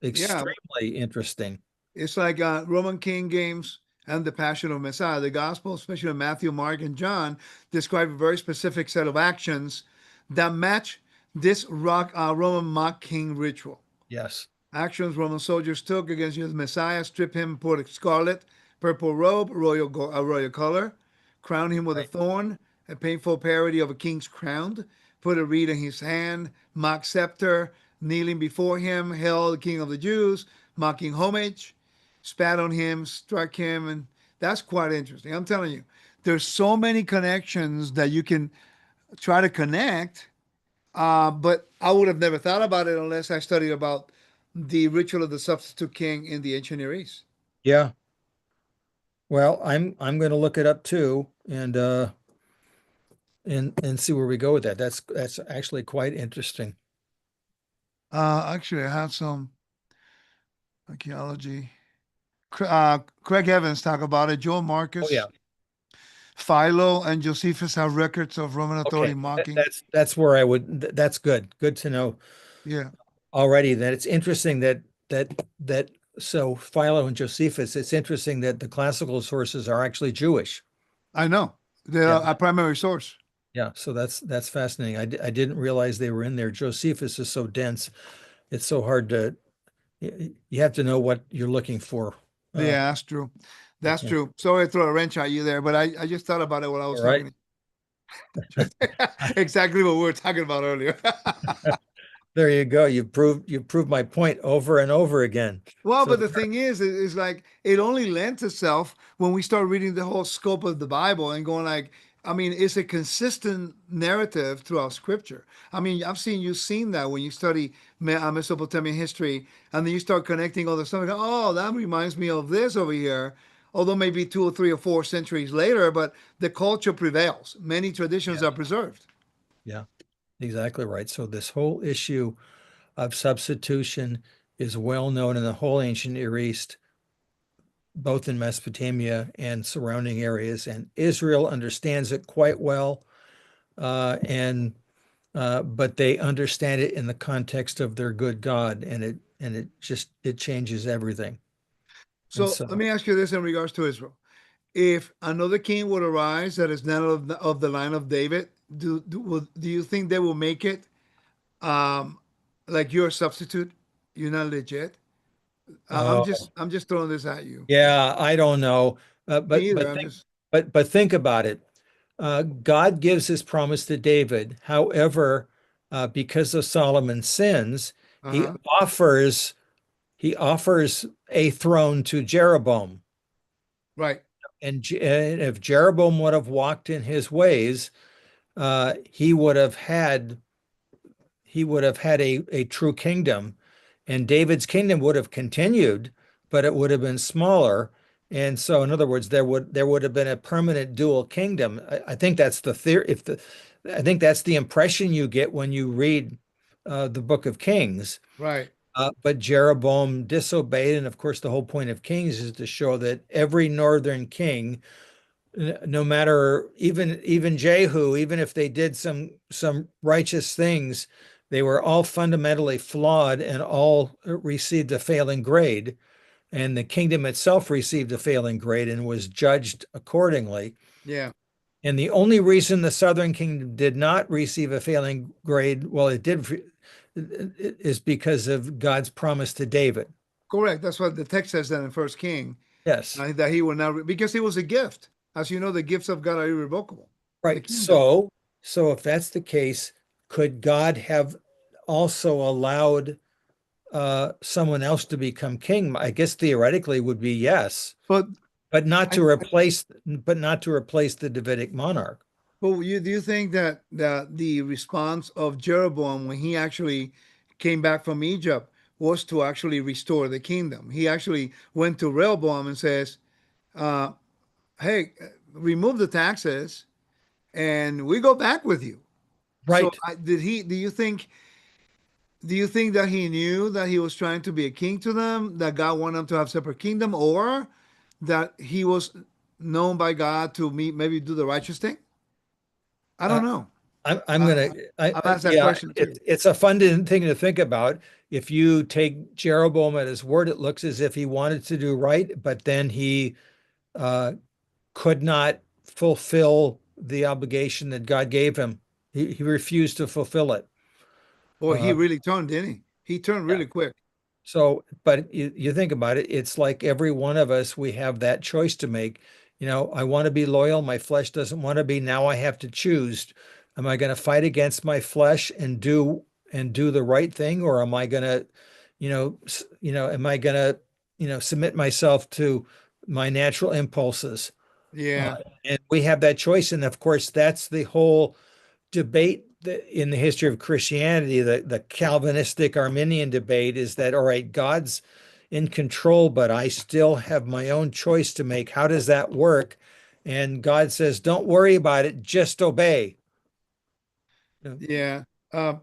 yeah, extremely interesting. it's like Roman King Games and the Passion of Messiah. The Gospel, especially Matthew, Mark, and John, describe a very specific set of actions that match this Roman mock king ritual. Yes. Actions Roman soldiers took against the Messiah: strip him, put a scarlet, purple robe, a royal color, crown him with a Right. thorn, a painful parody of a king's crown, put a reed in his hand, mock scepter, kneeling before him, hail the king of the Jews, mocking homage, spat on him, struck him, and that's quite interesting. I'm telling you, there's so many connections that you can try to connect, but I would have never thought about it unless I studied about the ritual of the substitute king in the ancient Near East. Yeah. Well, I'm going to look it up too and see where we go with that. That's actually quite interesting. Actually, I have some archaeology. Craig Evans talk about it. Joel Oh yeah. Marcus, Philo, and Josephus have records of Roman authority Okay. mocking. That's where I would that's good. Good to know Yeah, already that it's interesting that so Philo and Josephus, it's interesting that the classical sources are actually Jewish. I know. They're Yeah. a primary source. Yeah, so that's fascinating. I didn't realize they were in there. Josephus is so dense. It's so hard to you have to know what you're looking for. Yeah, that's true. That's Yeah. true. Sorry to throw a wrench at you there, but I just thought about it while I was All right. talking. Exactly what we were talking about earlier. There you go. You proved my point over and over again. Well, So but the thing is like it only lends itself when we start reading the whole scope of the Bible and going like, I mean, it's a consistent narrative throughout Scripture. I mean, you've seen that when you study Mesopotamian history, and then you start connecting all the stuff. Like, oh, that reminds me of this over here. Although maybe 2 or 3 or 4 centuries later, but the culture prevails. Many traditions yeah, are preserved. yeah, exactly right. So this whole issue of substitution is well known in the whole ancient Near East, both in Mesopotamia and surrounding areas, and Israel understands it quite well. And but they understand it in the context of their good God, and it changes everything. And So let so, me ask you this in regards to Israel. if another king would arise that is not of the line of David, do you think they will make it um, like you're a substitute? You're not legit. Oh, I'm just throwing this at you. yeah, I don't know. Me either. I'm just But think about it. God gives his promise to David. However, because of Solomon's sins, he uh-huh. offers he offers a throne to Jeroboam. Right. And if Jeroboam would have walked in his ways, he would have had a true kingdom, and David's kingdom would have continued, but it would have been smaller. And so, in other words, there would have been a permanent dual kingdom. I think that's the theory. I think that's the impression you get when you read the Book of Kings. Right. But Jeroboam disobeyed, and of course, the whole point of Kings is to show that every northern king, no matter even Jehu, even if they did some righteous things, they were all fundamentally flawed and all received a failing grade. And the kingdom itself received a failing grade and was judged accordingly. Yeah. And the only reason the southern kingdom did not receive a failing grade, well, it did, is because of God's promise to David. Correct. That's what the text says that in First King, Yes. that he will not because it was a gift. As you know, the gifts of God are irrevocable. The Right. kingdom. So if that's the case, could God have also allowed someone else to become king? I guess theoretically would be yes, But but not I, to replace the Davidic monarch. but do you think that the response of Jeroboam when he actually came back from Egypt was to actually restore the kingdom? He actually went to Rehoboam and says, uh, "Hey, remove the taxes, and we go back with you." So, Right. did he? Do you think that he knew that he was trying to be a king to them, that God wanted them to have separate kingdom, or that he was known by God to maybe do the righteous thing? I don't Uh, know. I'm I, gonna, I've asked that yeah, question too. it's a fun thing to think about. If you take Jeroboam at his word, it looks as if he wanted to do right, but then he uh, could not fulfill the obligation that God gave him. He refused to fulfill it. Boy, he Uh, really turned, didn't he? He turned yeah. really quick. So, but you think about it, it's like every one of us, we have that choice to make. I want to be loyal. My flesh doesn't want to be. Now I have to choose. Am I going to fight against my flesh and do the right thing, or am I going to, am I going to, submit myself to my natural impulses? Uh, Yeah, and we have that choice. And of course, that's the whole debate in the history of Christianity. The Calvinistic Arminian debate is that, all right, God's in control, but I still have my own choice to make. How does that work? And God says, don't worry about it, just obey. yeah. Uh,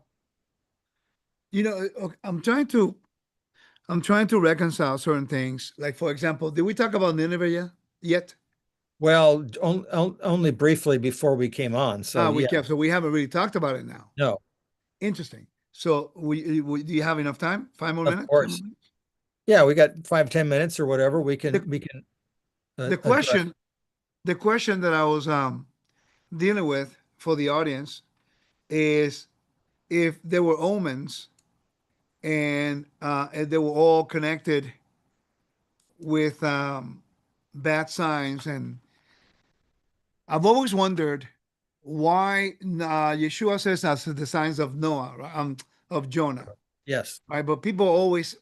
I'm trying to reconcile certain things. Like, for example, did we talk about Nineveh yet? Well, only briefly before we came on. So, We yeah, kept, so we haven't really talked about it now. no, Interesting. So, do you have enough time? 5 more of minutes? 10 more course. minutes? Yeah, we got 5, 10 minutes or whatever. We The, can, we can the address. question, the question that I was dealing with for the audience is if there were omens and they were all connected with bad signs. And I've always wondered why Yeshua says that's the signs of Noah, right? Of Jonah, Yes. right? But people always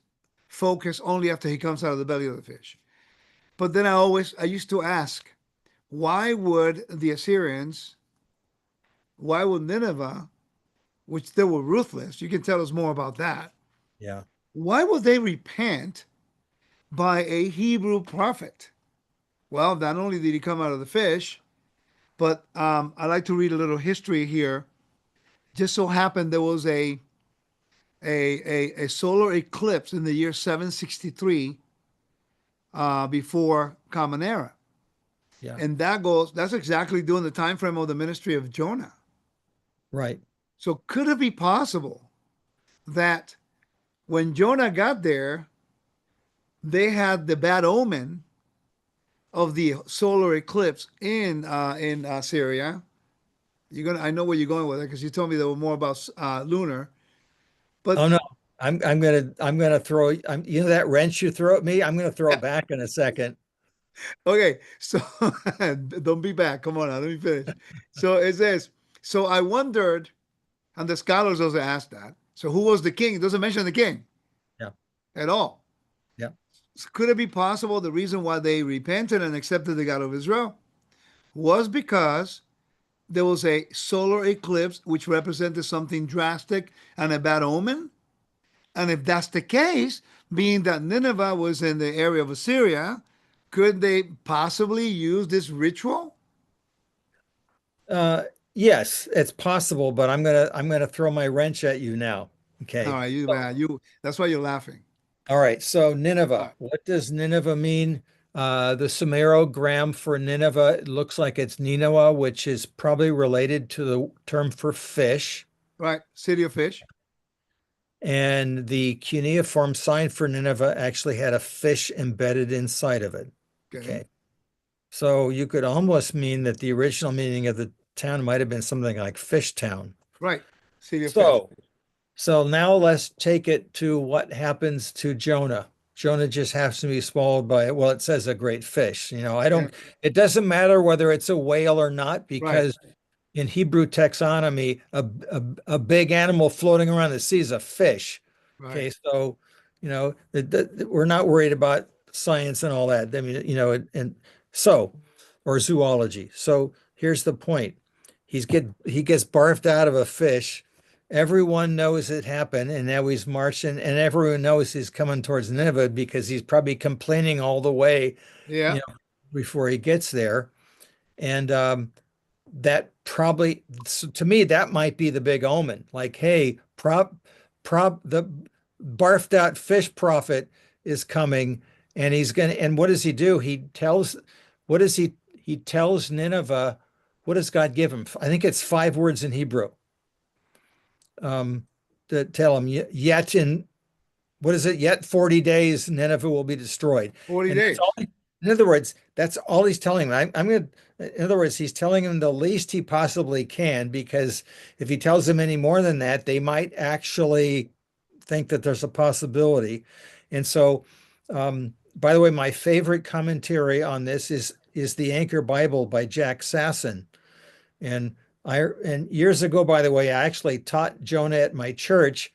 focus only after he comes out of the belly of the fish. But then I used to ask, why would the Assyrians, why would Nineveh, which they were ruthless, you can tell us more about that, Yeah. why would they repent by a Hebrew prophet? Well, not only did he come out of the fish, but I like to read a little history here. Just so happened there was a solar eclipse in the year 763 before Common Era. Yeah. And that's exactly during the time frame of the ministry of Jonah. Right. So could it be possible that when Jonah got there, they had the bad omen of the solar eclipse in Syria. I know where you're going with it because you told me there were more about lunar. Oh But no, I'm gonna throw you know that wrench you throw at me, I'm gonna throw it back in a second. okay, so don't be back. Come on now, let me finish. So it says, so I wondered, and the scholars also asked that. So who was the king? It doesn't mention the king Yeah, at all. yeah. So could it be possible the reason why they repented and accepted the God of Israel was because there was a solar eclipse which represented something drastic and a bad omen? And if that's the case, being that Nineveh was in the area of Assyria, could they possibly use this ritual? Uh, yes, it's possible, but I'm gonna throw my wrench at you now. All Okay. right, So, that's why you're laughing. all right. So All Nineveh, right. what does Nineveh mean? The Sumerogram for Nineveh, it looks like it's Nineveh, which is probably related to the term for fish. Right. City of Fish. And the cuneiform sign for Nineveh actually had a fish embedded inside of it. Okay. Okay. So you could almost mean that the original meaning of the town might have been something like Fish Town. Right. City of Fish. So, so now let's take it to what happens to Jonah. Jonah just has to be swallowed by, well, it says a great fish. Yeah. It doesn't matter whether it's a whale or not, Right. because in Hebrew taxonomy, a big animal floating around the sea is a fish. Right. Okay, so we're not worried about science and all that. I mean, and so or zoology. So here's the point: he gets barfed out of a fish. Everyone knows it happened, and now he's marching, and everyone knows he's coming towards Nineveh because he's probably complaining all the way, Yeah. before he gets there. And that probably, so to me, that might be the big omen. Like, hey, the barfed out fish prophet is coming, and and what does he do? What does he tells Nineveh, what does God give him? I think it's 5 words in Hebrew. That tell him, yet in, what is it? Yet 40 days, Nineveh will be destroyed. 40 And that's days. all, in other words, that's all he's telling them. I'm going to, in other words, he's telling them the least he possibly can, because if he tells them any more than that, they might actually think that there's a possibility. And so, by the way, my favorite commentary on this is the Anchor Bible by Jack Sasson. And years ago, by the way, I actually taught Jonah at my church,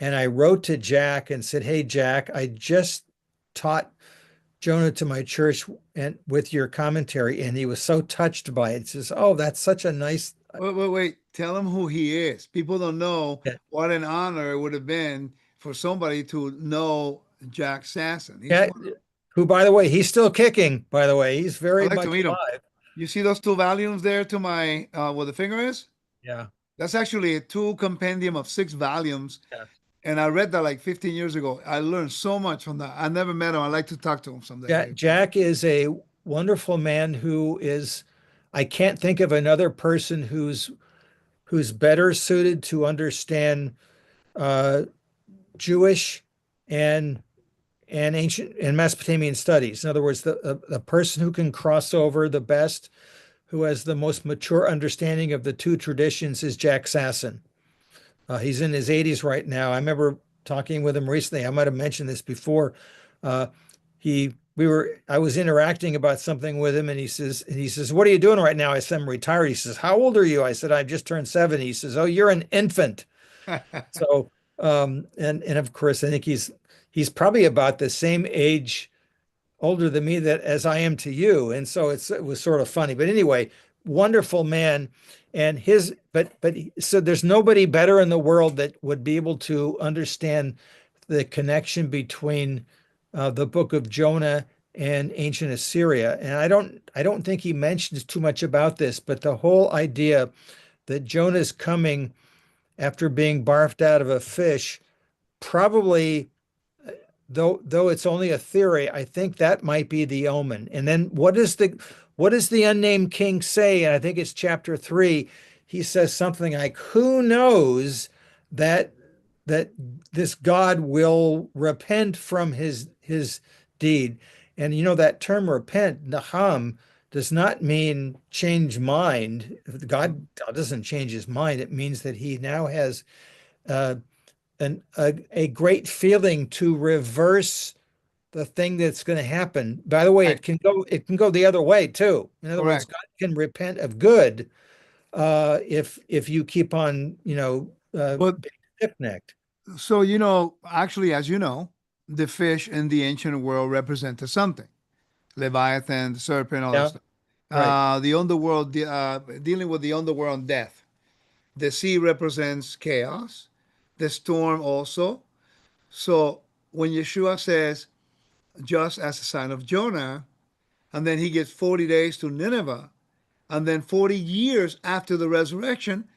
and I wrote to Jack and said, "Hey, Jack, I just taught Jonah to my church and with your commentary," and he was so touched by it. He says, "Oh, that's such a nice." Wait, wait, wait. Tell him who he is. People don't know Yeah, what an honor it would have been for somebody to know Jack Sasson. He's yeah, one. who, by the way, he's still kicking. By the way, he's I'd very like to much meet him. alive. You see those two volumes there to my where the finger is? Yeah, That's actually a two compendium of 6 volumes. yeah, And I read that like 15 years ago. I learned so much from that. I never met him. I'd like to talk to him someday, Jack, maybe. Jack is a wonderful man who is. I can't think of another person who's better suited to understand uh, Jewish and ancient and Mesopotamian studies. In other words, the person who can cross over the best, who has the most mature understanding of the two traditions, is Jack Sasson. He's in his 80s right now. I remember talking with him recently. I might have mentioned this before. Uh, I was interacting about something with him, and he says, "What are you doing right now?" I said, "I'm retired." He says, "How old are you?" I said, "I've just turned 70." He says, "Oh, you're an infant." So, and of course, I think he's probably about the same age, older than me, that as I am to you. And so it was sort of funny. But anyway, wonderful man. And so there's nobody better in the world that would be able to understand the connection between the book of Jonah and ancient Assyria. And I don't think he mentions too much about this, but the whole idea that Jonah's coming after being barfed out of a fish, probably, though it's only a theory, I think that might be the omen. And then what does the unnamed king say? And I think it's chapter 3. He says something like, "Who knows that that this God will repent from his deed?" And that term repent, naham, does not mean change mind. God doesn't change his mind. It means that he now has uh, a great feeling to reverse the thing that's going to happen. By the way, Right. it can go the other way too. In other words, Correct. God can repent of good if you keep on, But being stiff-necked. so, actually, as you know, the fish in the ancient world represented something. Leviathan, the serpent, all that Yeah, stuff. right. The underworld, dealing with the underworld and death. The sea represents chaos, the storm also. So when Yeshua says, just as a sign of Jonah, and then he gets 40 days to Nineveh, and then 40 years after the resurrection,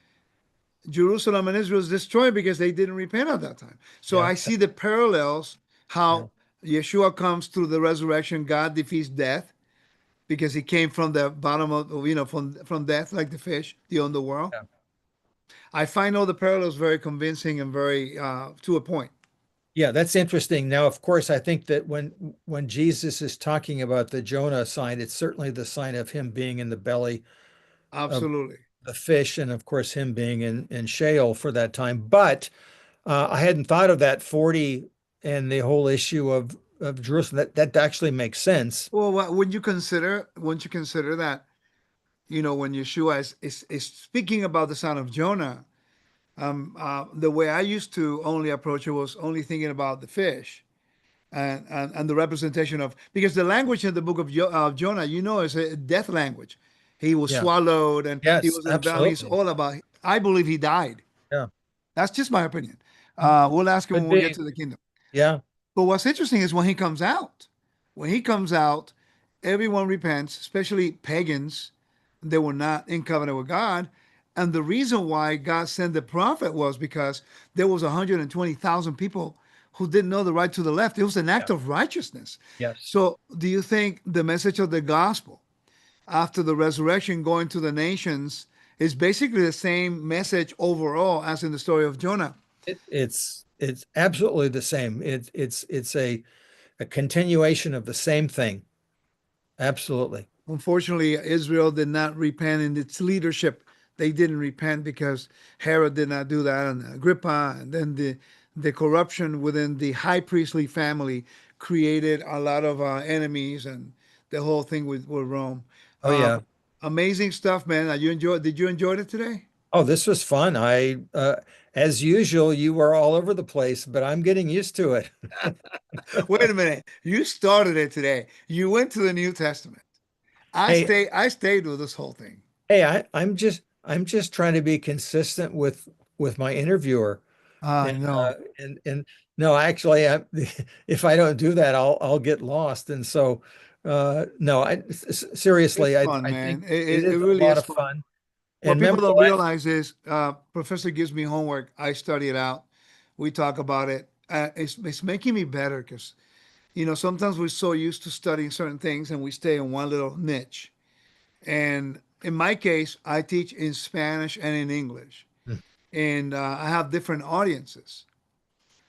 Jerusalem and Israel is destroyed because they didn't repent at that time. So Yeah, I see the parallels yeah, how Yeshua comes through the resurrection, God defeats death because he came from the bottom of, from death like the fish, the underworld. yeah. I find all the parallels very convincing and very to a point. Yeah, that's interesting. Now, of course, I think that when Jesus is talking about the Jonah sign, it's certainly the sign of him being in the belly of Absolutely. the fish, and of course, him being in Sheol for that time. But I hadn't thought of that 40 and the whole issue of Jerusalem. That actually makes sense. Well, when you consider that, when Yeshua is speaking about the son of Jonah, the way I used to only approach it was only thinking about the fish and the representation of, because the language in the book of Jonah, is a death language. He was Yeah. swallowed and he Yes, was in the valley. It's absolutely. all about, I believe he died. Yeah. That's just my opinion. We'll ask him Could when we get be. to the kingdom. Yeah. But what's interesting is when he comes out. When he comes out, everyone repents, especially pagans. They were not in covenant with God. And the reason why God sent the prophet was because there was 120,000 people who didn't know the right to the left. It was an Yeah. act of righteousness. Yes. So do you think the message of the gospel after the resurrection going to the nations is basically the same message overall as in the story of Jonah? It's absolutely the same. It's a continuation of the same thing. Absolutely. Unfortunately, Israel did not repent in its leadership. They didn't repent because Herod did not do that, and Agrippa, and then the corruption within the high priestly family created a lot of enemies, and the whole thing with Rome. Oh Uh, yeah. Amazing stuff, man. Did you enjoy it today? Oh, this was fun. As usual, you were all over the place, but I'm getting used to it. Wait a minute. You started it today. You went to the New Testament. I Hey, stay. I stayed with this whole thing. hey, I'm just trying to be consistent with my interviewer. I And know. and no, actually, if I don't do that, I'll get lost. And so, no, It's seriously, I fun, I man. think It, it it, is it a really lot is of fun. fun. What And people remember the don't last, realize is professor gives me homework. I study it out. We talk about it. It's making me better because sometimes we're so used to studying certain things and we stay in one little niche. And in my case, I teach in Spanish and in English, and I have different audiences.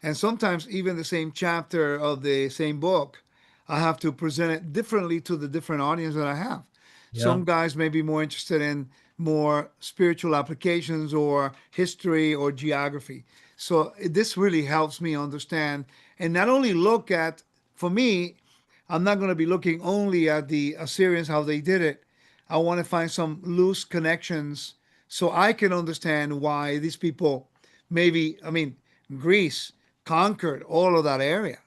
And sometimes even the same chapter of the same book, I have to present it differently to the different audience that I have. yeah, Some guys may be more interested in more spiritual applications or history or geography. So this really helps me understand and not only look at, for me, I'm not going to be looking only at the Assyrians, how they did it. I want to find some loose connections so I can understand why these people, maybe, I mean, Greece conquered all of that area.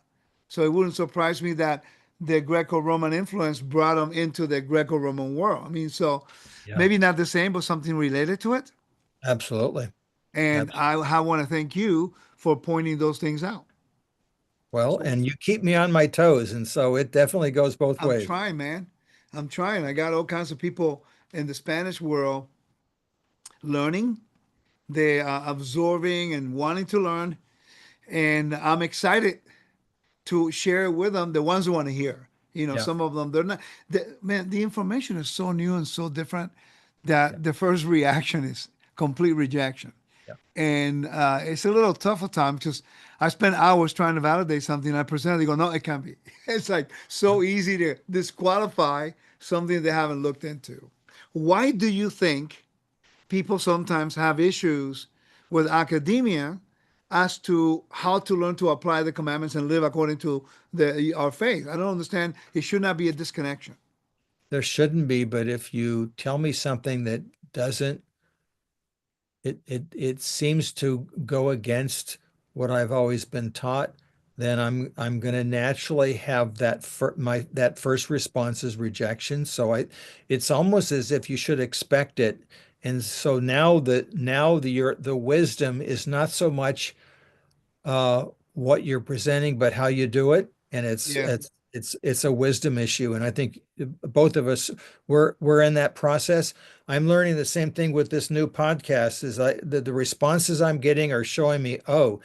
So it wouldn't surprise me that the Greco-Roman influence brought them into the Greco-Roman world. I mean, so yeah, maybe not the same, but something related to it. absolutely. And Absolutely. I want to thank you for pointing those things out. Well, So and you keep me on my toes, and so it definitely goes both I'm ways. trying, man. I'm trying. I got all kinds of people in the Spanish world learning. They are absorbing and wanting to learn. And I'm excited to share with them the ones who want to hear. Yeah, Some of them, they're not, man, the information is so new and so different yeah, that the first reaction is complete rejection. Yeah. And it's a little tough at times because I spend hours trying to validate something. I present it, they go, no, it can't be. It's like Yeah. so easy to disqualify something they haven't looked into. Why do you think people sometimes have issues with academia as to how to learn to apply the commandments and live according to our faith? I don't understand. It should not be a disconnection. There shouldn't be, but if you tell me something that doesn't, it seems to go against what I've always been taught, then I'm going to naturally have that first response is rejection. So it's almost as if you should expect it. And so the wisdom is not so much uh, what you're presenting, but how you do it. And Yeah. it's a wisdom issue. And I think both of us we're in that process. I'm learning the same thing with this new podcast. The responses I'm getting are showing me, oh,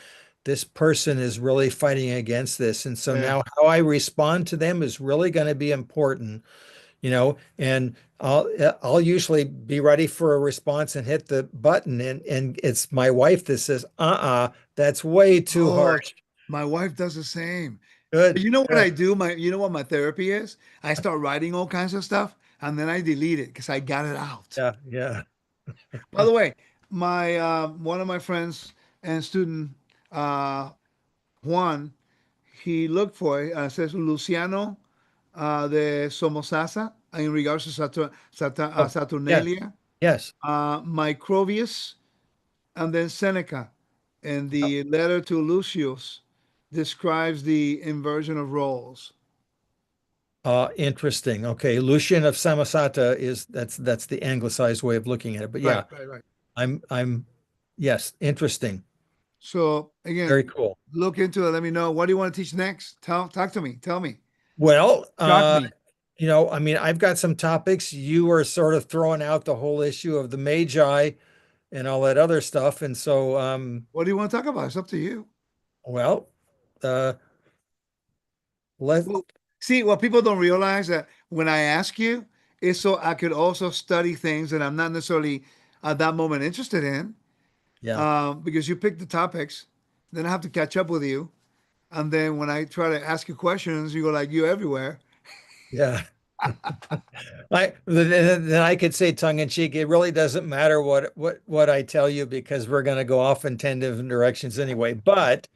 this person is really fighting against this. And so Yeah. now how I respond to them is really going to be important, and I'll usually be ready for a response and hit the button, and it's my wife that says, that's way too Oh, harsh. my wife does the same. Good, You know what I good. do? You know what my therapy is? I start writing all kinds of stuff and then I delete it because I got it out. Yeah, yeah. By the way, my one of my friends and student, uh, Juan, he looked for it. Says Luciano de Somosasa in regards to Oh, yeah, Saturnalia, yes. Microbius, and then Seneca. And Uh, the letter to Lucius describes the inversion of roles. Interesting. Okay, Lucian of Samosata that's the anglicized way of looking at it. But Right, yeah, right, right. I'm yes, interesting. So again, Very cool. look into it. Let me know. What do you want to teach next? Talk to me. Tell me. Well, Shock me. I mean, I've got some topics. You were sort of throwing out the whole issue of the Magi and all that other stuff. And so, What do you want to talk about? It's up to you. well, uh, let Well, see, what people don't realize that when I ask you, is so I could also study things that I'm not necessarily at that moment interested in, yeah, because you pick the topics. Then I have to catch up with you, and then when I try to ask you questions, you go like you everywhere. yeah. Then I could say tongue in cheek, it really doesn't matter what I tell you because we're going to go off in 10 different directions anyway. But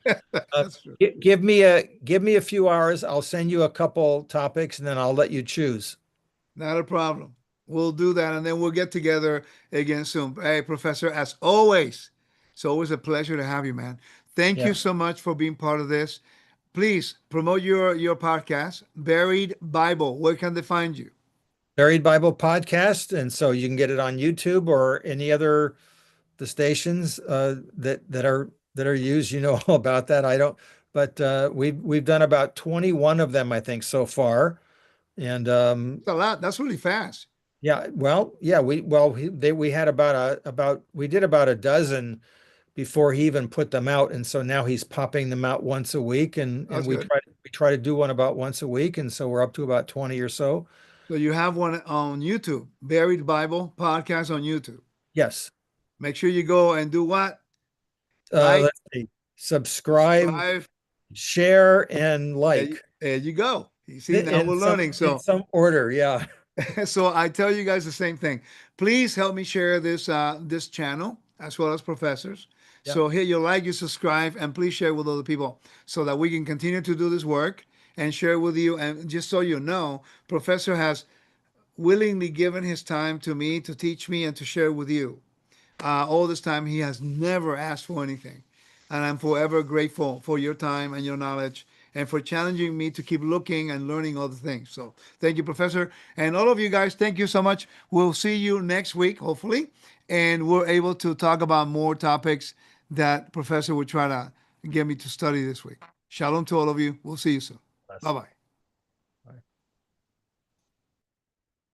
That's true. give me a few hours. I'll send you a couple topics and then I'll let you choose. Not a problem. We'll do that, and then we'll get together again soon. Hey, Professor, as always, it's always a pleasure to have you, man. Thank you Yeah. so much for being part of this. Please promote your podcast, Buried Bible. Where can they find you? Buried Bible podcast. And so you can get it on YouTube or any other the stations that are used. You know all about that. I don't, but we've done about 21 of them, I think, so far. And It's a lot. That's really fast. yeah, well, yeah, we had we did about a dozen before he even put them out, and so now he's popping them out once a week, and That's we good. try to do one about once a week, and so we're up to about 20 or so. So you have one on YouTube, Buried Bible podcast on YouTube. Yes. Make sure you go and do what? Like, Let's see. Subscribe, subscribe. share, and like There you go. You see, now we're learning. in So some order. Yeah. so I tell you guys the same thing. Please help me share this channel as well as professors. Yeah. So hit your like, you subscribe, and please share with other people so that we can continue to do this work and share with you. And just so you know, Professor has willingly given his time to me to teach me and to share with you. All this time, he has never asked for anything. And I'm forever grateful for your time and your knowledge and for challenging me to keep looking and learning other things. So thank you, Professor. And all of you guys, thank you so much. We'll see you next week, hopefully. And we're able to talk about more topics that Professor would try to get me to study this week. Shalom to all of you. We'll see you soon. Bye bye.